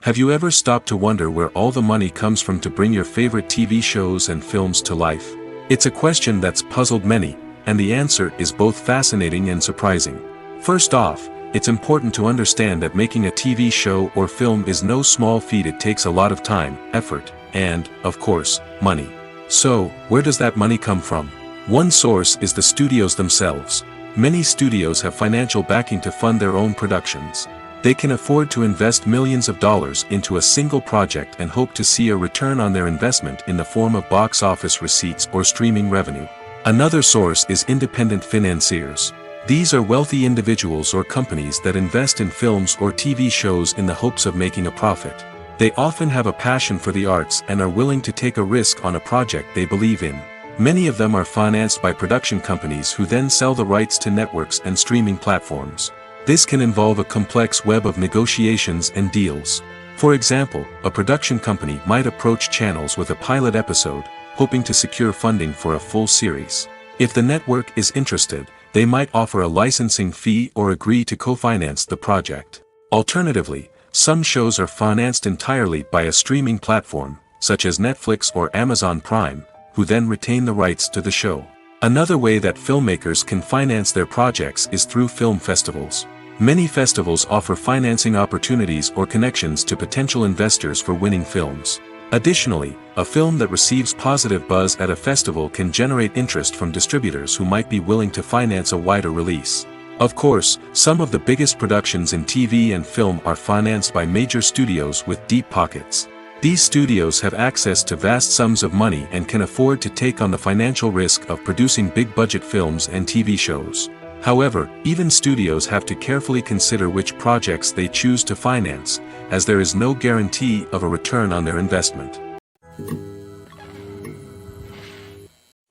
Have you ever stopped to wonder where all the money comes from to bring your favorite TV shows and films to life? It's a question that's puzzled many, and the answer is both fascinating and surprising. First off, it's important to understand that making a TV show or film is no small feat. It takes a lot of time, effort, and, of course, money. So, where does that money come from? One source is the studios themselves. Many studios have financial backing to fund their own productions. They can afford to invest millions of dollars into a single project and hope to see a return on their investment in the form of box office receipts or streaming revenue. Another source is independent financiers. These are wealthy individuals or companies that invest in films or TV shows in the hopes of making a profit. They often have a passion for the arts and are willing to take a risk on a project they believe in. Many of them are financed by production companies who then sell the rights to networks and streaming platforms. This can involve a complex web of negotiations and deals. For example, a production company might approach channels with a pilot episode, hoping to secure funding for a full series. If the network is interested, they might offer a licensing fee or agree to co-finance the project. Alternatively, some shows are financed entirely by a streaming platform, such as Netflix or Amazon Prime, who then retain the rights to the show. Another way that filmmakers can finance their projects is through film festivals. Many festivals offer financing opportunities or connections to potential investors for winning films. Additionally, a film that receives positive buzz at a festival can generate interest from distributors who might be willing to finance a wider release. Of course, some of the biggest productions in TV and film are financed by major studios with deep pockets. These studios have access to vast sums of money and can afford to take on the financial risk of producing big-budget films and TV shows. However, even studios have to carefully consider which projects they choose to finance, as there is no guarantee of a return on their investment.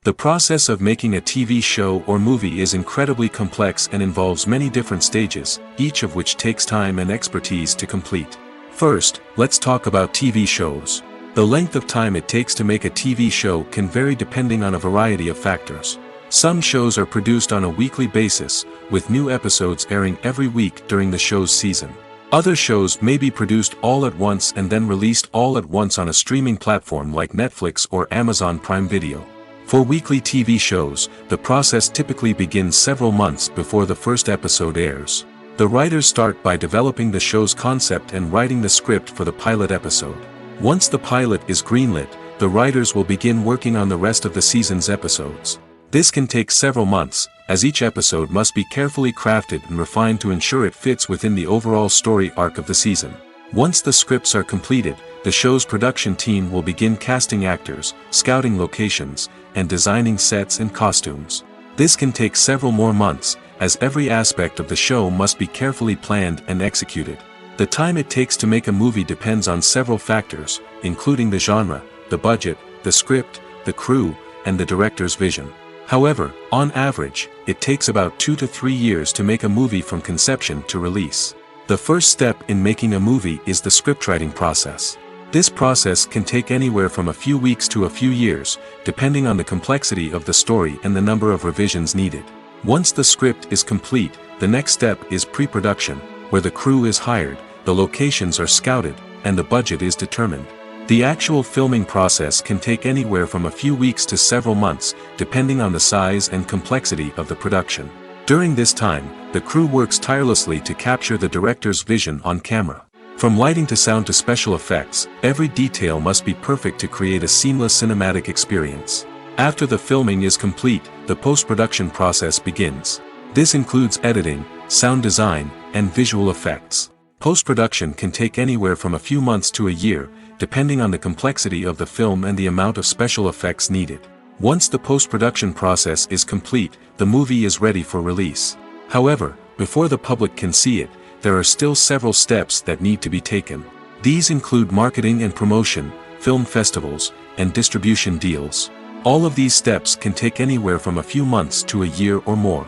The process of making a TV show or movie is incredibly complex and involves many different stages, each of which takes time and expertise to complete. First, let's talk about TV shows. The length of time it takes to make a TV show can vary depending on a variety of factors. Some shows are produced on a weekly basis, with new episodes airing every week during the show's season. Other shows may be produced all at once and then released all at once on a streaming platform like Netflix or Amazon Prime Video. For weekly TV shows, the process typically begins several months before the first episode airs. The writers start by developing the show's concept and writing the script for the pilot episode. Once the pilot is greenlit, the writers will begin working on the rest of the season's episodes. This can take several months, as each episode must be carefully crafted and refined to ensure it fits within the overall story arc of the season. Once the scripts are completed, the show's production team will begin casting actors, scouting locations, and designing sets and costumes. This can take several more months, as every aspect of the show must be carefully planned and executed. The time it takes to make a movie depends on several factors, including the genre, the budget, the script, the crew, and the director's vision. However, on average, it takes about 2 to 3 years to make a movie from conception to release. The first step in making a movie is the scriptwriting process. This process can take anywhere from a few weeks to a few years, depending on the complexity of the story and the number of revisions needed. Once the script is complete, the next step is pre-production, where the crew is hired, the locations are scouted, and the budget is determined. The actual filming process can take anywhere from a few weeks to several months, depending on the size and complexity of the production. During this time, the crew works tirelessly to capture the director's vision on camera. From lighting to sound to special effects, every detail must be perfect to create a seamless cinematic experience. After the filming is complete, the post-production process begins. This includes editing, sound design, and visual effects. Post-production can take anywhere from a few months to a year, depending on the complexity of the film and the amount of special effects needed. Once the post-production process is complete, the movie is ready for release. However, before the public can see it, there are still several steps that need to be taken. These include marketing and promotion, film festivals, and distribution deals. All of these steps can take anywhere from a few months to a year or more.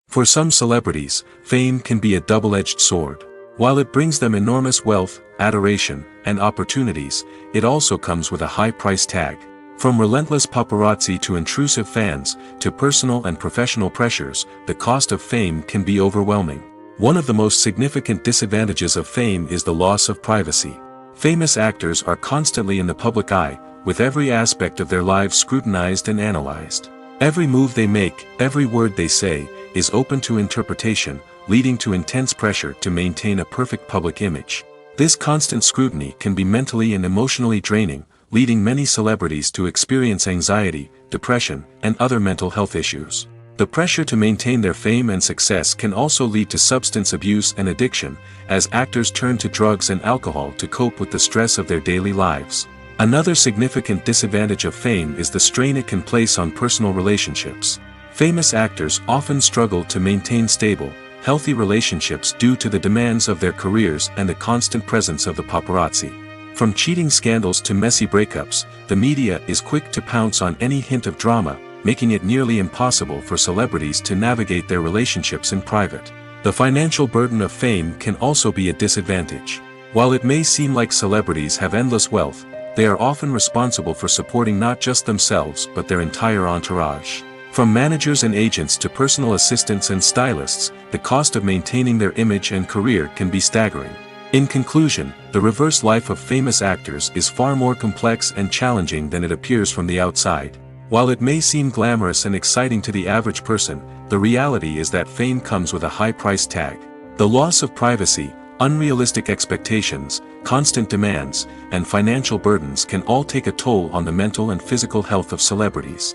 For some celebrities, fame can be a double-edged sword. While it brings them enormous wealth, adoration, and opportunities, it also comes with a high price tag. From relentless paparazzi to intrusive fans, to personal and professional pressures, the cost of fame can be overwhelming. One of the most significant disadvantages of fame is the loss of privacy. Famous actors are constantly in the public eye, with every aspect of their lives scrutinized and analyzed. Every move they make, every word they say, is open to interpretation, leading to intense pressure to maintain a perfect public image. This constant scrutiny can be mentally and emotionally draining, leading many celebrities to experience anxiety, depression, and other mental health issues. The pressure to maintain their fame and success can also lead to substance abuse and addiction, as actors turn to drugs and alcohol to cope with the stress of their daily lives. Another significant disadvantage of fame is the strain it can place on personal relationships. Famous actors often struggle to maintain stable, healthy relationships due to the demands of their careers and the constant presence of the paparazzi. From cheating scandals to messy breakups, the media is quick to pounce on any hint of drama, making it nearly impossible for celebrities to navigate their relationships in private. The financial burden of fame can also be a disadvantage. While it may seem like celebrities have endless wealth, they are often responsible for supporting not just themselves but their entire entourage. From managers and agents to personal assistants and stylists, the cost of maintaining their image and career can be staggering. In conclusion, the reverse life of famous actors is far more complex and challenging than it appears from the outside. While it may seem glamorous and exciting to the average person, the reality is that fame comes with a high price tag. The loss of privacy, unrealistic expectations, constant demands, and financial burdens can all take a toll on the mental and physical health of celebrities.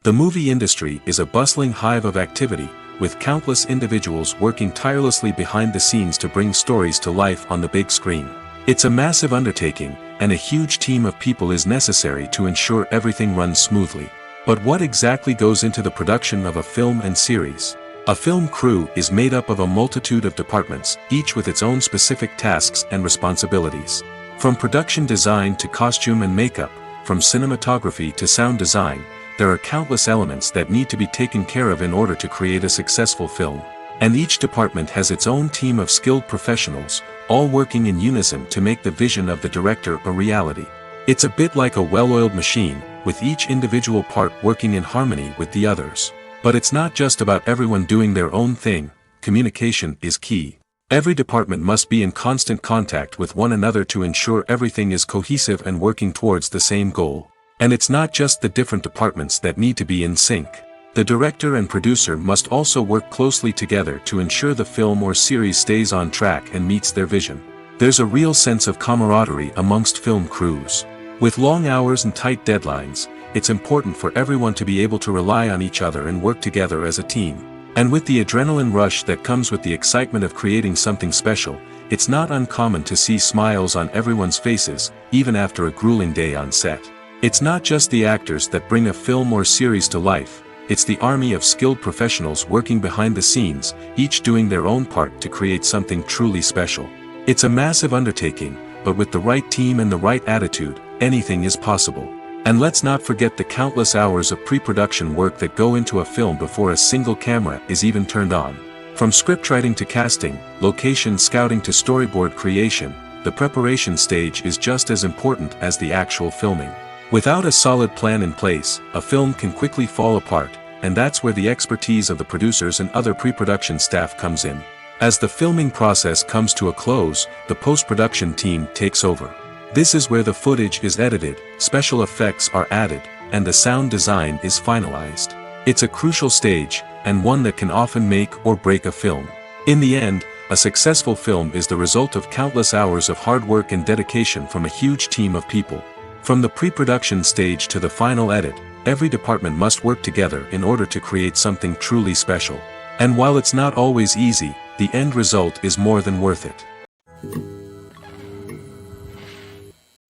The movie industry is a bustling hive of activity, with countless individuals working tirelessly behind the scenes to bring stories to life on the big screen. It's a massive undertaking, and a huge team of people is necessary to ensure everything runs smoothly. But what exactly goes into the production of a film and series? A film crew is made up of a multitude of departments, each with its own specific tasks and responsibilities. From production design to costume and makeup, from cinematography to sound design, there are countless elements that need to be taken care of in order to create a successful film. And each department has its own team of skilled professionals, all working in unison to make the vision of the director a reality. It's a bit like a well-oiled machine, with each individual part working in harmony with the others. But it's not just about everyone doing their own thing. Communication is key. Every department must be in constant contact with one another to ensure everything is cohesive and working towards the same goal. And it's not just the different departments that need to be in sync. The director and producer must also work closely together to ensure the film or series stays on track and meets their vision. There's a real sense of camaraderie amongst film crews. With long hours and tight deadlines, it's important for everyone to be able to rely on each other and work together as a team. And with the adrenaline rush that comes with the excitement of creating something special, it's not uncommon to see smiles on everyone's faces, even after a grueling day on set. It's not just the actors that bring a film or series to life. It's the army of skilled professionals working behind the scenes, each doing their own part to create something truly special. It's a massive undertaking, but with the right team and the right attitude, anything is possible. And let's not forget the countless hours of pre-production work that go into a film before a single camera is even turned on. From scriptwriting to casting, location scouting to storyboard creation, the preparation stage is just as important as the actual filming. Without a solid plan in place, a film can quickly fall apart, and that's where the expertise of the producers and other pre-production staff comes in. As the filming process comes to a close, the post-production team takes over. This is where the footage is edited, special effects are added, and the sound design is finalized. It's a crucial stage, and one that can often make or break a film. In the end, a successful film is the result of countless hours of hard work and dedication from a huge team of people. From the pre-production stage to the final edit, every department must work together in order to create something truly special. And while it's not always easy, the end result is more than worth it.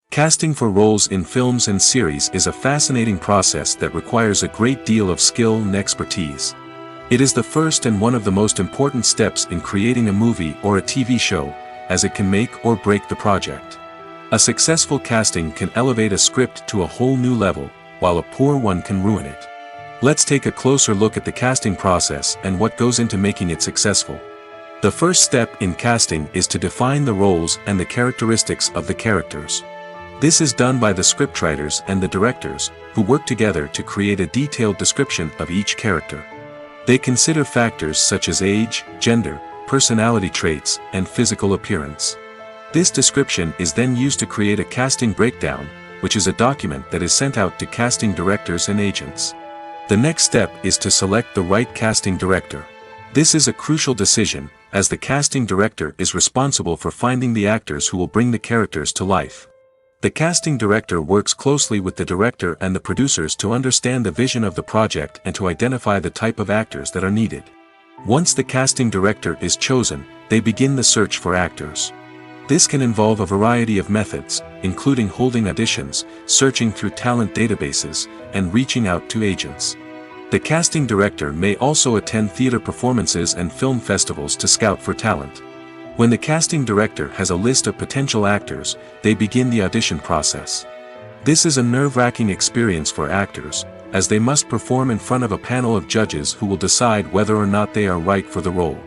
Casting for roles in films and series is a fascinating process that requires a great deal of skill and expertise. It is the first and one of the most important steps in creating a movie or a TV show, as it can make or break the project. A successful casting can elevate a script to a whole new level, while a poor one can ruin it. Let's take a closer look at the casting process and what goes into making it successful. The first step in casting is to define the roles and the characteristics of the characters. This is done by the scriptwriters and the directors, who work together to create a detailed description of each character. They consider factors such as age, gender, personality traits, and physical appearance. This description is then used to create a casting breakdown, which is a document that is sent out to casting directors and agents. The next step is to select the right casting director. This is a crucial decision, as the casting director is responsible for finding the actors who will bring the characters to life. The casting director works closely with the director and the producers to understand the vision of the project and to identify the type of actors that are needed. Once the casting director is chosen, they begin the search for actors. This can involve a variety of methods, including holding auditions, searching through talent databases, and reaching out to agents. The casting director may also attend theater performances and film festivals to scout for talent. When the casting director has a list of potential actors, they begin the audition process. This is a nerve-wracking experience for actors, as they must perform in front of a panel of judges who will decide whether or not they are right for the role.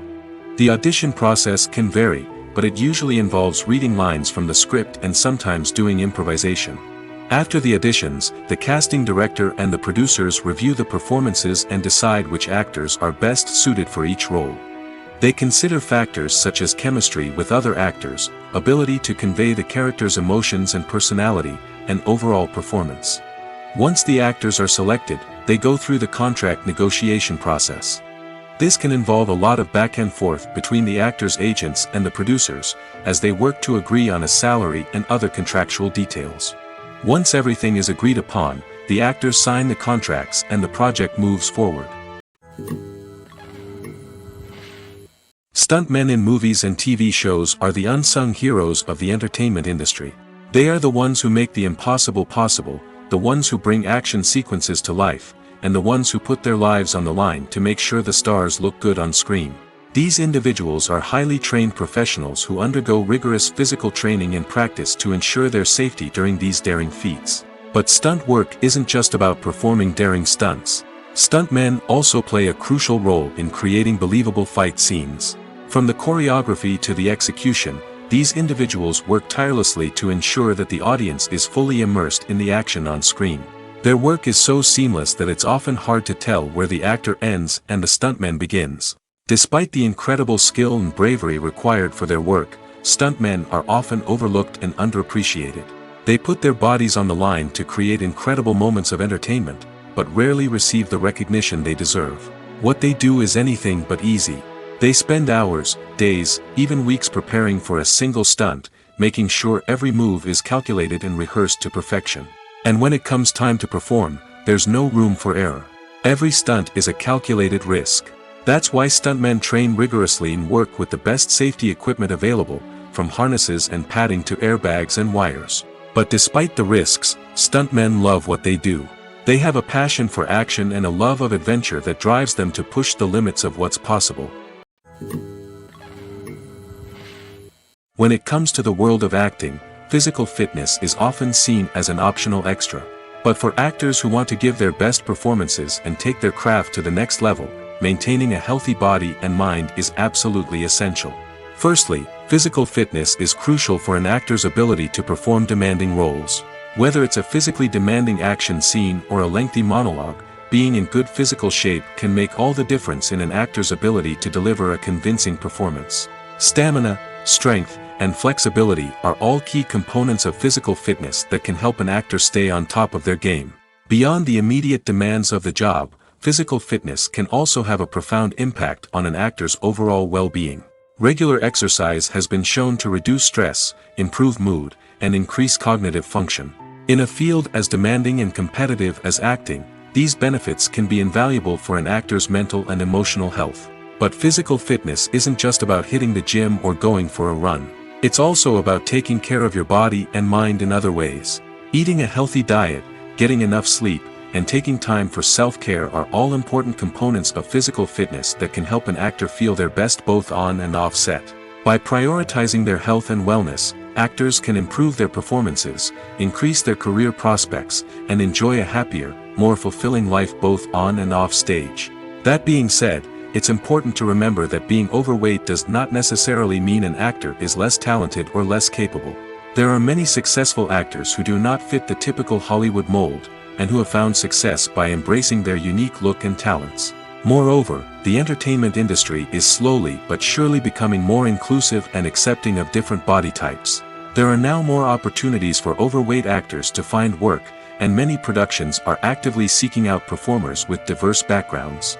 The audition process can vary, but it usually involves reading lines from the script and sometimes doing improvisation. After the auditions, the casting director and the producers review the performances and decide which actors are best suited for each role. They consider factors such as chemistry with other actors, ability to convey the character's emotions and personality, and overall performance. Once the actors are selected, they go through the contract negotiation process. This can involve a lot of back and forth between the actors' agents and the producers, as they work to agree on a salary and other contractual details. Once everything is agreed upon, the actors sign the contracts and the project moves forward. Stuntmen in movies and TV shows are the unsung heroes of the entertainment industry. They are the ones who make the impossible possible, the ones who bring action sequences to life, and the ones who put their lives on the line to make sure the stars look good on screen. These individuals are highly trained professionals who undergo rigorous physical training and practice to ensure their safety during these daring feats. But stunt work isn't just about performing daring stunts. Stuntmen also play a crucial role in creating believable fight scenes. From the choreography to the execution, these individuals work tirelessly to ensure that the audience is fully immersed in the action on screen. Their work is so seamless that it's often hard to tell where the actor ends and the stuntman begins. Despite the incredible skill and bravery required for their work, stuntmen are often overlooked and underappreciated. They put their bodies on the line to create incredible moments of entertainment, but rarely receive the recognition they deserve. What they do is anything but easy. They spend hours, days, even weeks preparing for a single stunt, making sure every move is calculated and rehearsed to perfection. And when it comes time to perform, there's no room for error. Every stunt is a calculated risk. That's why stuntmen train rigorously and work with the best safety equipment available, from harnesses and padding to airbags and wires. But despite the risks, stuntmen love what they do. They have a passion for action and a love of adventure that drives them to push the limits of what's possible. When it comes to the world of acting, physical fitness is often seen as an optional extra. But for actors who want to give their best performances and take their craft to the next level, maintaining a healthy body and mind is absolutely essential. Firstly, physical fitness is crucial for an actor's ability to perform demanding roles. Whether it's a physically demanding action scene or a lengthy monologue, being in good physical shape can make all the difference in an actor's ability to deliver a convincing performance. Stamina, strength, and flexibility are all key components of physical fitness that can help an actor stay on top of their game. Beyond the immediate demands of the job, physical fitness can also have a profound impact on an actor's overall well-being. Regular exercise has been shown to reduce stress, improve mood, and increase cognitive function. In a field as demanding and competitive as acting, these benefits can be invaluable for an actor's mental and emotional health. But physical fitness isn't just about hitting the gym or going for a run. It's also about taking care of your body and mind in other ways. Eating a healthy diet, getting enough sleep, and taking time for self-care are all important components of physical fitness that can help an actor feel their best both on and off set. By prioritizing their health and wellness, actors can improve their performances, increase their career prospects, and enjoy a happier, more fulfilling life both on and off stage. That being said, it's important to remember that being overweight does not necessarily mean an actor is less talented or less capable. There are many successful actors who do not fit the typical Hollywood mold, and who have found success by embracing their unique look and talents. Moreover, the entertainment industry is slowly but surely becoming more inclusive and accepting of different body types. There are now more opportunities for overweight actors to find work, and many productions are actively seeking out performers with diverse backgrounds.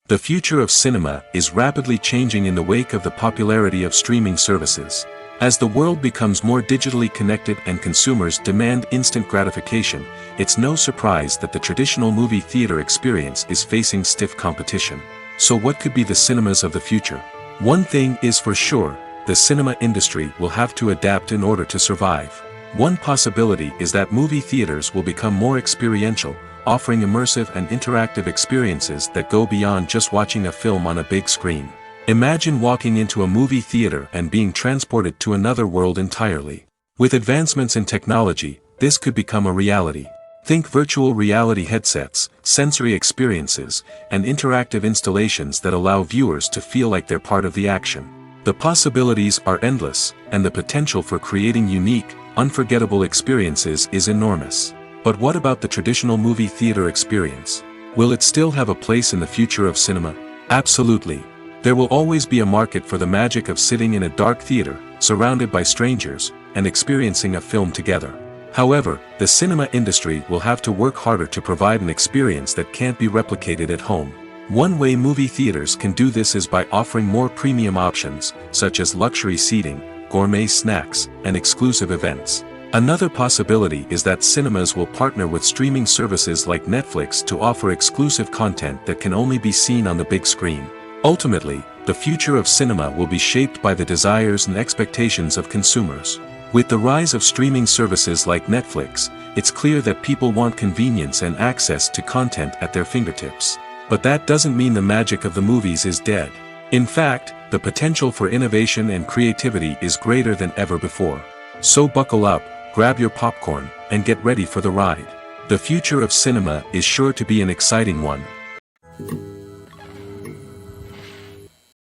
The future of cinema is rapidly changing in the wake of the popularity of streaming services. As the world becomes more digitally connected and consumers demand instant gratification, it's no surprise that the traditional movie theater experience is facing stiff competition. So what could be the cinemas of the future? One thing is for sure, the cinema industry will have to adapt in order to survive. One possibility is that movie theaters will become more experiential, offering immersive and interactive experiences that go beyond just watching a film on a big screen. Imagine walking into a movie theater and being transported to another world entirely. With advancements in technology, this could become a reality. Think virtual reality headsets, sensory experiences, and interactive installations that allow viewers to feel like they're part of the action. The possibilities are endless, and the potential for creating unique, unforgettable experiences is enormous. But what about the traditional movie theater experience? Will it still have a place in the future of cinema? Absolutely. There will always be a market for the magic of sitting in a dark theater, surrounded by strangers, and experiencing a film together. However, the cinema industry will have to work harder to provide an experience that can't be replicated at home. One way movie theaters can do this is by offering more premium options, such as luxury seating, gourmet snacks, and exclusive events. Another possibility is that cinemas will partner with streaming services like Netflix to offer exclusive content that can only be seen on the big screen. Ultimately, the future of cinema will be shaped by the desires and expectations of consumers. With the rise of streaming services like Netflix, it's clear that people want convenience and access to content at their fingertips. But that doesn't mean the magic of the movies is dead. In fact, the potential for innovation and creativity is greater than ever before. So buckle up, grab your popcorn, and get ready for the ride. The future of cinema is sure to be an exciting one.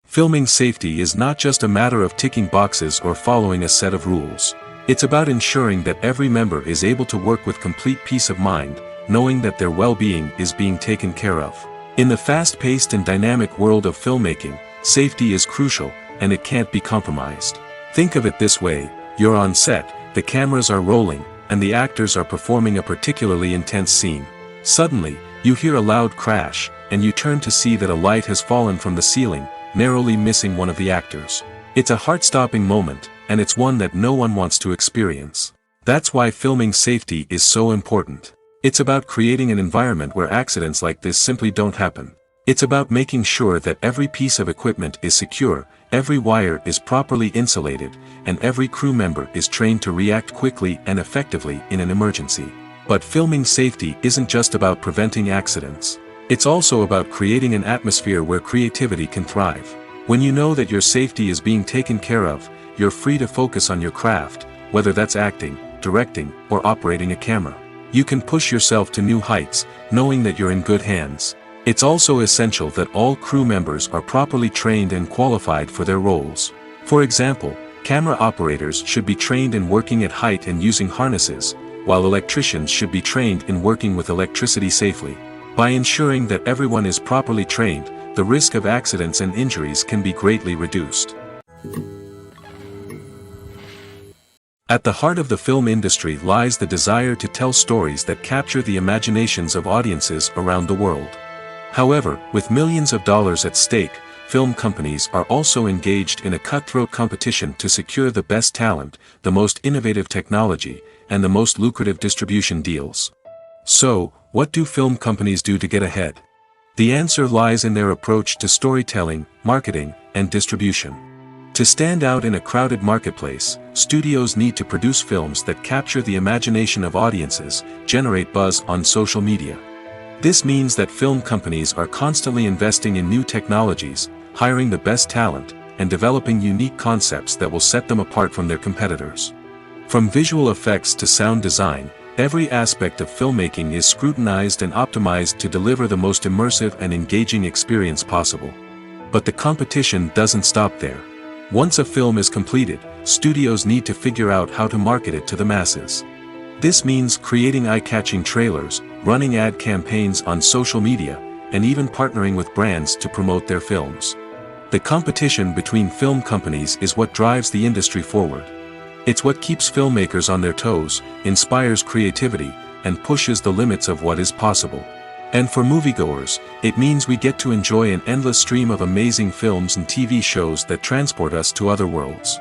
Filming safety is not just a matter of ticking boxes or following a set of rules. It's about ensuring that every member is able to work with complete peace of mind, knowing that their well-being is being taken care of. In the fast-paced and dynamic world of filmmaking, safety is crucial, and it can't be compromised. Think of it this way: you're on set, the cameras are rolling, and the actors are performing a particularly intense scene. Suddenly, you hear a loud crash, and you turn to see that a light has fallen from the ceiling, narrowly missing one of the actors. It's a heart-stopping moment, and it's one that no one wants to experience. That's why filming safety is so important. It's about creating an environment where accidents like this simply don't happen. It's about making sure that every piece of equipment is secure, every wire is properly insulated, and every crew member is trained to react quickly and effectively in an emergency. But filming safety isn't just about preventing accidents. It's also about creating an atmosphere where creativity can thrive. When you know that your safety is being taken care of, you're free to focus on your craft, whether that's acting, directing, or operating a camera. You can push yourself to new heights, knowing that you're in good hands. It's also essential that all crew members are properly trained and qualified for their roles. For example, camera operators should be trained in working at height and using harnesses, while electricians should be trained in working with electricity safely. By ensuring that everyone is properly trained, the risk of accidents and injuries can be greatly reduced. At the heart of the film industry lies the desire to tell stories that capture the imaginations of audiences around the world. However, with millions of dollars at stake, film companies are also engaged in a cutthroat competition to secure the best talent, the most innovative technology, and the most lucrative distribution deals. So, what do film companies do to get ahead? The answer lies in their approach to storytelling, marketing, and distribution. To stand out in a crowded marketplace, studios need to produce films that capture the imagination of audiences, generate buzz on social media. This means that film companies are constantly investing in new technologies, hiring the best talent, and developing unique concepts that will set them apart from their competitors. From visual effects to sound design, every aspect of filmmaking is scrutinized and optimized to deliver the most immersive and engaging experience possible. But the competition doesn't stop there. Once a film is completed, studios need to figure out how to market it to the masses. This means creating eye-catching trailers, running ad campaigns on social media, and even partnering with brands to promote their films. The competition between film companies is what drives the industry forward. It's what keeps filmmakers on their toes, inspires creativity, and pushes the limits of what is possible. And for moviegoers, it means we get to enjoy an endless stream of amazing films and TV shows that transport us to other worlds.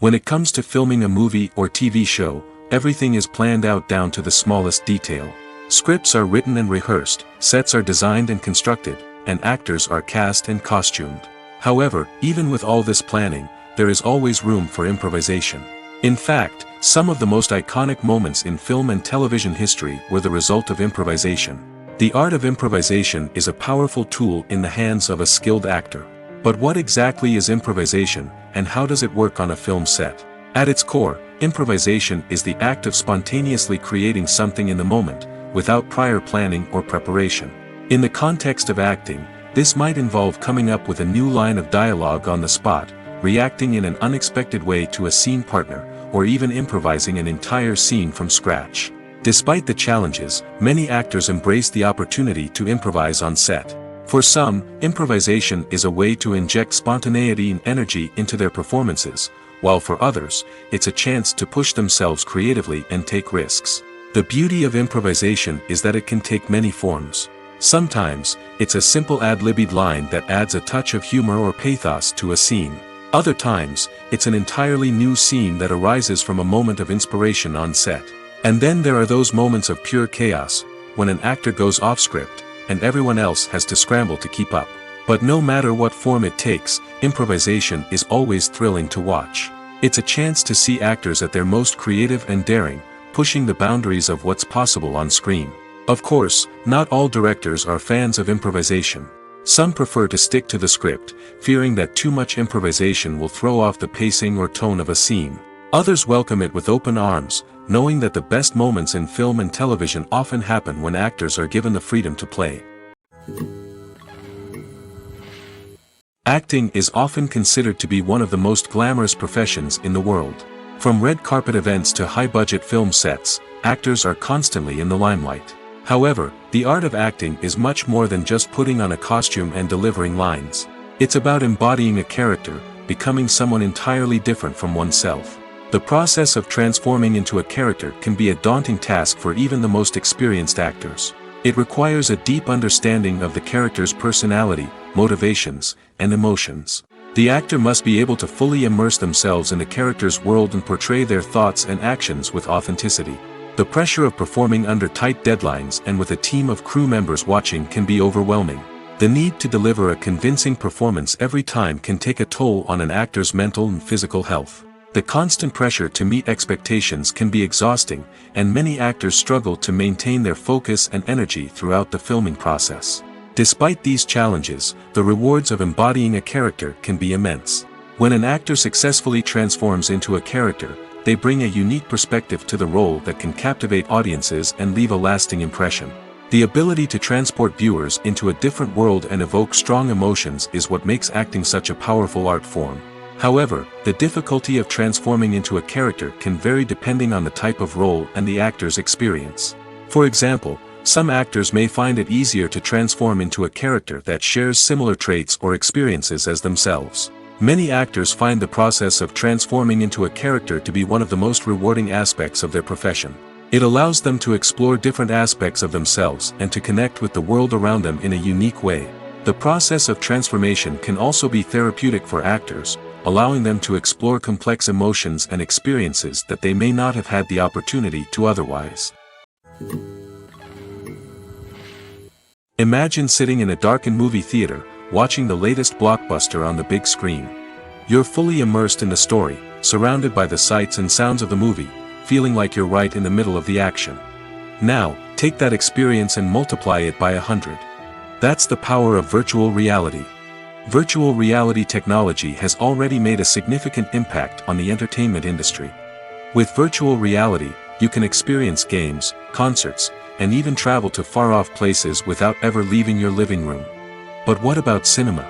When it comes to filming a movie or TV show, everything is planned out down to the smallest detail. Scripts are written and rehearsed, sets are designed and constructed, and actors are cast and costumed. However, even with all this planning, there is always room for improvisation. In fact, some of the most iconic moments in film and television history were the result of improvisation. The art of improvisation is a powerful tool in the hands of a skilled actor. But what exactly is improvisation, and how does it work on a film set? At its core, improvisation is the act of spontaneously creating something in the moment, without prior planning or preparation. In the context of acting, this might involve coming up with a new line of dialogue on the spot, reacting in an unexpected way to a scene partner, or even improvising an entire scene from scratch. Despite the challenges, many actors embrace the opportunity to improvise on set. For some, improvisation is a way to inject spontaneity and energy into their performances, while for others, it's a chance to push themselves creatively and take risks. The beauty of improvisation is that it can take many forms. Sometimes, it's a simple ad-libbed line that adds a touch of humor or pathos to a scene. Other times, it's an entirely new scene that arises from a moment of inspiration on set. And then there are those moments of pure chaos, when an actor goes off script, and everyone else has to scramble to keep up. But no matter what form it takes, improvisation is always thrilling to watch. It's a chance to see actors at their most creative and daring, pushing the boundaries of what's possible on screen. Of course, not all directors are fans of improvisation. Some prefer to stick to the script, fearing that too much improvisation will throw off the pacing or tone of a scene. Others welcome it with open arms, knowing that the best moments in film and television often happen when actors are given the freedom to play. Acting is often considered to be one of the most glamorous professions in the world. From red carpet events to high-budget film sets, actors are constantly in the limelight. However, the art of acting is much more than just putting on a costume and delivering lines. It's about embodying a character, becoming someone entirely different from oneself. The process of transforming into a character can be a daunting task for even the most experienced actors. It requires a deep understanding of the character's personality, motivations, and emotions. The actor must be able to fully immerse themselves in the character's world and portray their thoughts and actions with authenticity. The pressure of performing under tight deadlines and with a team of crew members watching can be overwhelming. The need to deliver a convincing performance every time can take a toll on an actor's mental and physical health. The constant pressure to meet expectations can be exhausting, and many actors struggle to maintain their focus and energy throughout the filming process. Despite these challenges, the rewards of embodying a character can be immense. When an actor successfully transforms into a character, they bring a unique perspective to the role that can captivate audiences and leave a lasting impression. The ability to transport viewers into a different world and evoke strong emotions is what makes acting such a powerful art form. However, the difficulty of transforming into a character can vary depending on the type of role and the actor's experience. For example, some actors may find it easier to transform into a character that shares similar traits or experiences as themselves. Many actors find the process of transforming into a character to be one of the most rewarding aspects of their profession. It allows them to explore different aspects of themselves and to connect with the world around them in a unique way. The process of transformation can also be therapeutic for actors, allowing them to explore complex emotions and experiences that they may not have had the opportunity to otherwise. Imagine sitting in a darkened movie theater, watching the latest blockbuster on the big screen. You're fully immersed in the story, surrounded by the sights and sounds of the movie, feeling like you're right in the middle of the action. Now, take that experience and multiply it by 100. That's the power of virtual reality. Virtual reality technology has already made a significant impact on the entertainment industry. With virtual reality, you can experience games, concerts, and even travel to far-off places without ever leaving your living room. But what about cinema?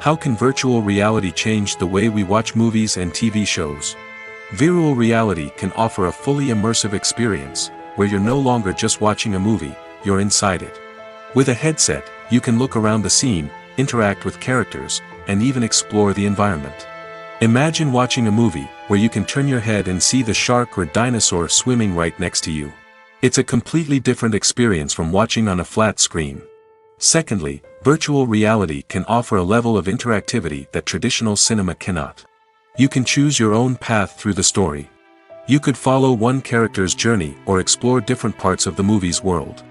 How can virtual reality change the way we watch movies and TV shows? Virtual reality can offer a fully immersive experience, where you're no longer just watching a movie, you're inside it. With a headset, you can look around the scene, interact with characters, and even explore the environment. Imagine watching a movie where you can turn your head and see the shark or dinosaur swimming right next to you. It's a completely different experience from watching on a flat screen. Secondly, virtual reality can offer a level of interactivity that traditional cinema cannot. You can choose your own path through the story. You could follow one character's journey or explore different parts of the movie's world.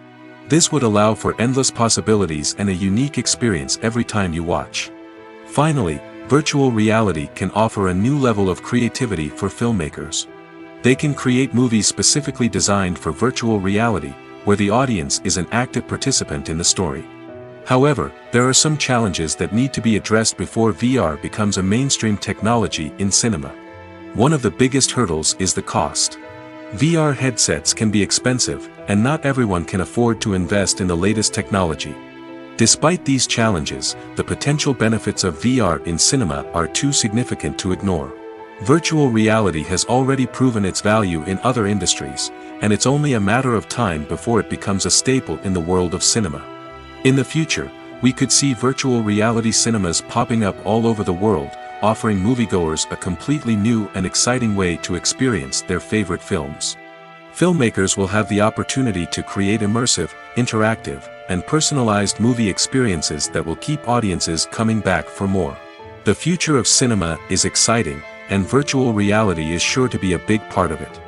This would allow for endless possibilities and a unique experience every time you watch. Finally, virtual reality can offer a new level of creativity for filmmakers. They can create movies specifically designed for virtual reality, where the audience is an active participant in the story. However, there are some challenges that need to be addressed before VR becomes a mainstream technology in cinema. One of the biggest hurdles is the cost. VR headsets can be expensive, and not everyone can afford to invest in the latest technology. Despite these challenges, the potential benefits of VR in cinema are too significant to ignore. Virtual reality has already proven its value in other industries, and it's only a matter of time before it becomes a staple in the world of cinema. In the future, we could see virtual reality cinemas popping up all over the world, offering moviegoers a completely new and exciting way to experience their favorite films. Filmmakers will have the opportunity to create immersive, interactive, and personalized movie experiences that will keep audiences coming back for more. The future of cinema is exciting, and virtual reality is sure to be a big part of it.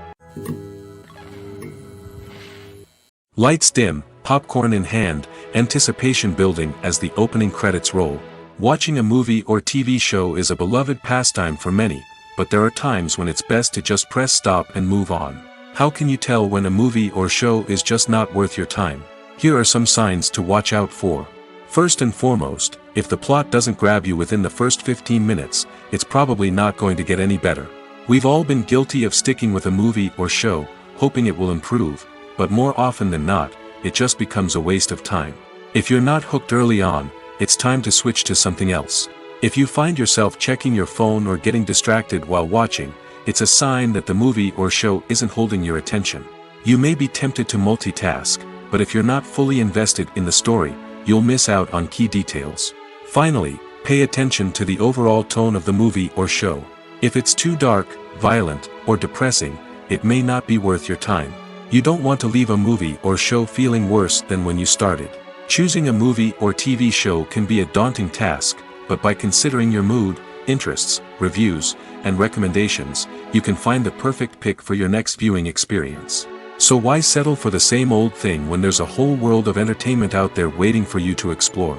Lights dim, popcorn in hand, anticipation building as the opening credits roll. Watching a movie or TV show is a beloved pastime for many, but there are times when it's best to just press stop and move on. How can you tell when a movie or show is just not worth your time? Here are some signs to watch out for. First and foremost, if the plot doesn't grab you within the first 15 minutes, it's probably not going to get any better. We've all been guilty of sticking with a movie or show, hoping it will improve, but more often than not, it just becomes a waste of time. If you're not hooked early on, it's time to switch to something else. If you find yourself checking your phone or getting distracted while watching, it's a sign that the movie or show isn't holding your attention. You may be tempted to multitask, but if you're not fully invested in the story, you'll miss out on key details. Finally, pay attention to the overall tone of the movie or show. If it's too dark, violent, or depressing, it may not be worth your time. You don't want to leave a movie or show feeling worse than when you started. Choosing a movie or TV show can be a daunting task, but by considering your mood, interests, reviews, and recommendations, you can find the perfect pick for your next viewing experience. So why settle for the same old thing when there's a whole world of entertainment out there waiting for you to explore?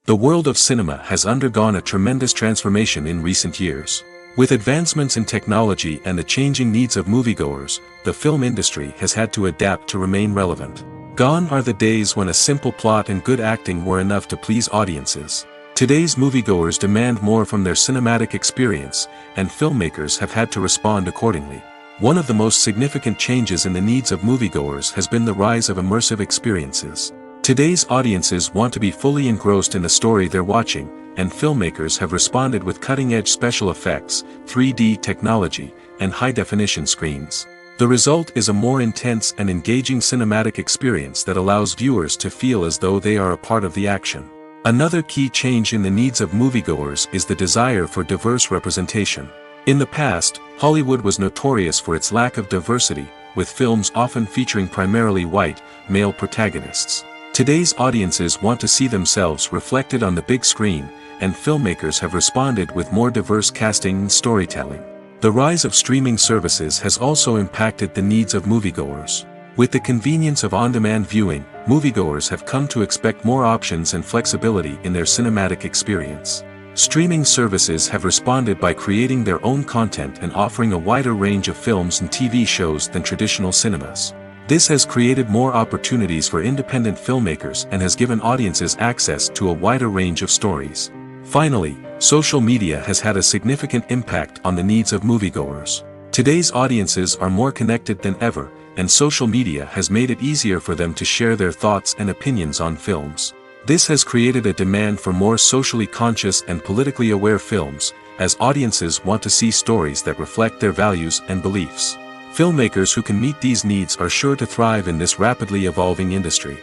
The world of cinema has undergone a tremendous transformation in recent years. With advancements in technology and the changing needs of moviegoers, the film industry has had to adapt to remain relevant. Gone are the days when a simple plot and good acting were enough to please audiences. Today's moviegoers demand more from their cinematic experience, and filmmakers have had to respond accordingly. One of the most significant changes in the needs of moviegoers has been the rise of immersive experiences. Today's audiences want to be fully engrossed in the story they're watching, and filmmakers have responded with cutting-edge special effects, 3D technology, and high-definition screens. The result is a more intense and engaging cinematic experience that allows viewers to feel as though they are a part of the action. Another key change in the needs of moviegoers is the desire for diverse representation. In the past, Hollywood was notorious for its lack of diversity, with films often featuring primarily white, male protagonists. Today's audiences want to see themselves reflected on the big screen, and filmmakers have responded with more diverse casting and storytelling. The rise of streaming services has also impacted the needs of moviegoers. With the convenience of on-demand viewing, moviegoers have come to expect more options and flexibility in their cinematic experience. Streaming services have responded by creating their own content and offering a wider range of films and TV shows than traditional cinemas. This has created more opportunities for independent filmmakers and has given audiences access to a wider range of stories. Finally, social media has had a significant impact on the needs of moviegoers. Today's audiences are more connected than ever, and social media has made it easier for them to share their thoughts and opinions on films. This has created a demand for more socially conscious and politically aware films, as audiences want to see stories that reflect their values and beliefs. Filmmakers who can meet these needs are sure to thrive in this rapidly evolving industry.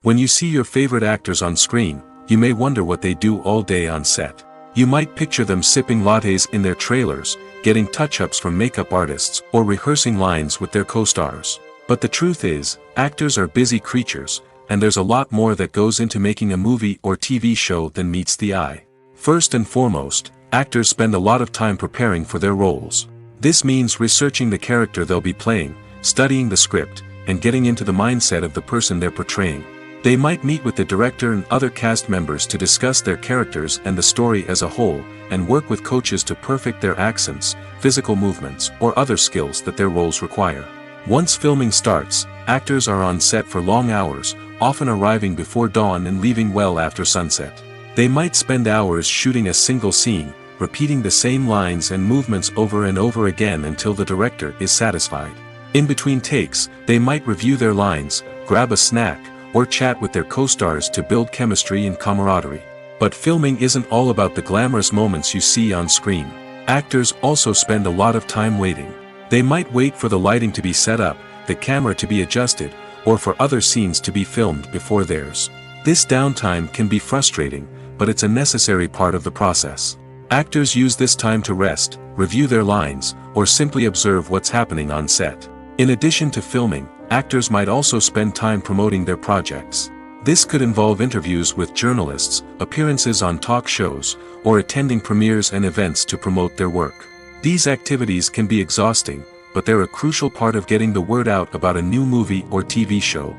When you see your favorite actors on screen, you may wonder what they do all day on set. You might picture them sipping lattes in their trailers, getting touch-ups from makeup artists, or rehearsing lines with their co-stars. But the truth is, actors are busy creatures, and there's a lot more that goes into making a movie or TV show than meets the eye. First and foremost, actors spend a lot of time preparing for their roles. This means researching the character they'll be playing, studying the script, and getting into the mindset of the person they're portraying. They might meet with the director and other cast members to discuss their characters and the story as a whole, and work with coaches to perfect their accents, physical movements, or other skills that their roles require. Once filming starts, actors are on set for long hours, often arriving before dawn and leaving well after sunset. They might spend hours shooting a single scene, repeating the same lines and movements over and over again until the director is satisfied. In between takes, they might review their lines, grab a snack, or chat with their co-stars to build chemistry and camaraderie. But filming isn't all about the glamorous moments you see on screen. Actors also spend a lot of time waiting. They might wait for the lighting to be set up, the camera to be adjusted, or for other scenes to be filmed before theirs. This downtime can be frustrating, but it's a necessary part of the process. Actors use this time to rest, review their lines, or simply observe what's happening on set. In addition to filming, actors might also spend time promoting their projects. This could involve interviews with journalists, appearances on talk shows, or attending premieres and events to promote their work. These activities can be exhausting, but they're a crucial part of getting the word out about a new movie or TV show.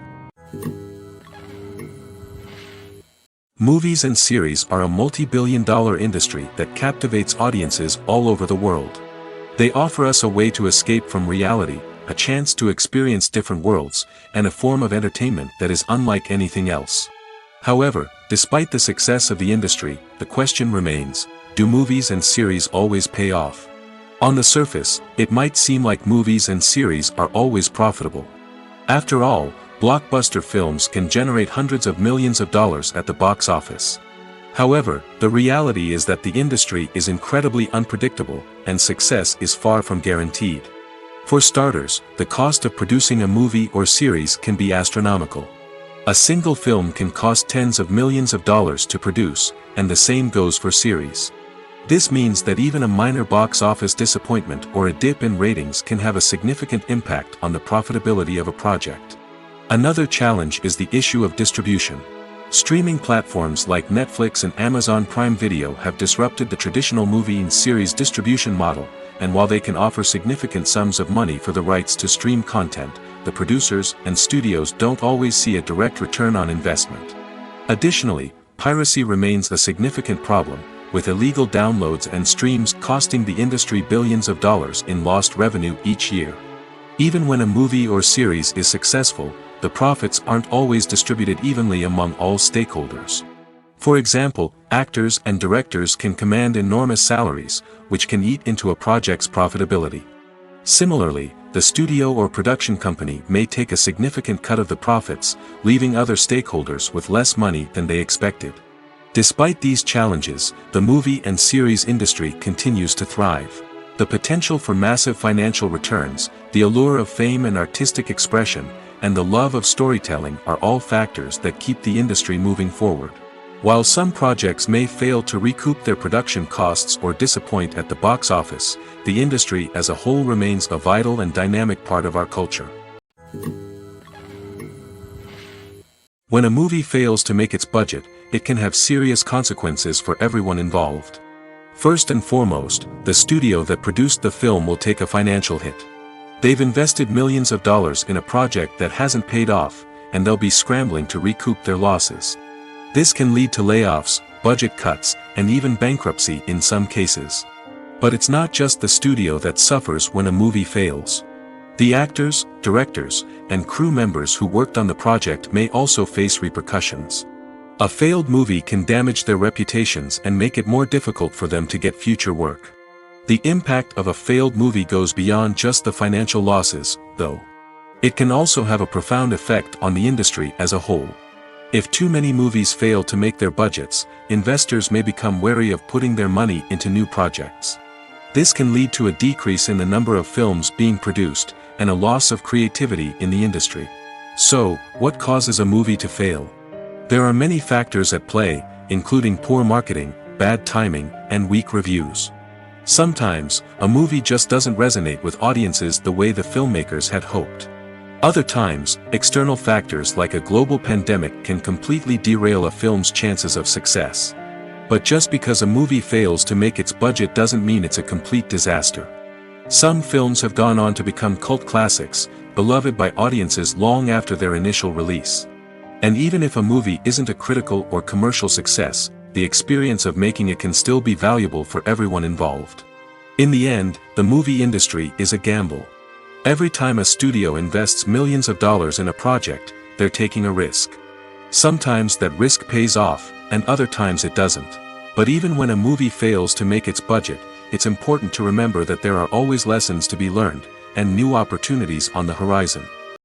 Movies and series are a multi-billion-dollar industry that captivates audiences all over the world. They offer us a way to escape from reality, a chance to experience different worlds, and a form of entertainment that is unlike anything else. However, despite the success of the industry, the question remains, do movies and series always pay off? On the surface, it might seem like movies and series are always profitable. After all, blockbuster films can generate hundreds of millions of dollars at the box office. However, the reality is that the industry is incredibly unpredictable, and success is far from guaranteed. For starters, the cost of producing a movie or series can be astronomical. A single film can cost tens of millions of dollars to produce, and the same goes for series. This means that even a minor box office disappointment or a dip in ratings can have a significant impact on the profitability of a project. Another challenge is the issue of distribution. Streaming platforms like Netflix and Amazon Prime Video have disrupted the traditional movie and series distribution model, and while they can offer significant sums of money for the rights to stream content, the producers and studios don't always see a direct return on investment. Additionally, piracy remains a significant problem, with illegal downloads and streams costing the industry billions of dollars in lost revenue each year. Even when a movie or series is successful, the profits aren't always distributed evenly among all stakeholders. For example, actors and directors can command enormous salaries, which can eat into a project's profitability. Similarly, the studio or production company may take a significant cut of the profits, leaving other stakeholders with less money than they expected. Despite these challenges, the movie and series industry continues to thrive. The potential for massive financial returns, the allure of fame and artistic expression, and the love of storytelling are all factors that keep the industry moving forward. While some projects may fail to recoup their production costs or disappoint at the box office, the industry as a whole remains a vital and dynamic part of our culture. When a movie fails to make its budget, it can have serious consequences for everyone involved. First and foremost, the studio that produced the film will take a financial hit. They've invested millions of dollars in a project that hasn't paid off, and they'll be scrambling to recoup their losses. This can lead to layoffs, budget cuts, and even bankruptcy in some cases. But it's not just the studio that suffers when a movie fails. The actors, directors, and crew members who worked on the project may also face repercussions. A failed movie can damage their reputations and make it more difficult for them to get future work. The impact of a failed movie goes beyond just the financial losses, though. It can also have a profound effect on the industry as a whole. If too many movies fail to make their budgets, investors may become wary of putting their money into new projects. This can lead to a decrease in the number of films being produced, and a loss of creativity in the industry. So, what causes a movie to fail? There are many factors at play, including poor marketing, bad timing, and weak reviews. Sometimes, a movie just doesn't resonate with audiences the way the filmmakers had hoped. Other times, external factors like a global pandemic can completely derail a film's chances of success. But just because a movie fails to make its budget doesn't mean it's a complete disaster. Some films have gone on to become cult classics, beloved by audiences long after their initial release. And even if a movie isn't a critical or commercial success, the experience of making it can still be valuable for everyone involved. In the end, the movie industry is a gamble. Every time a studio invests millions of dollars in a project, they're taking a risk. Sometimes that risk pays off, and other times it doesn't. But even when a movie fails to make its budget, it's important to remember that there are always lessons to be learned, and new opportunities on the horizon.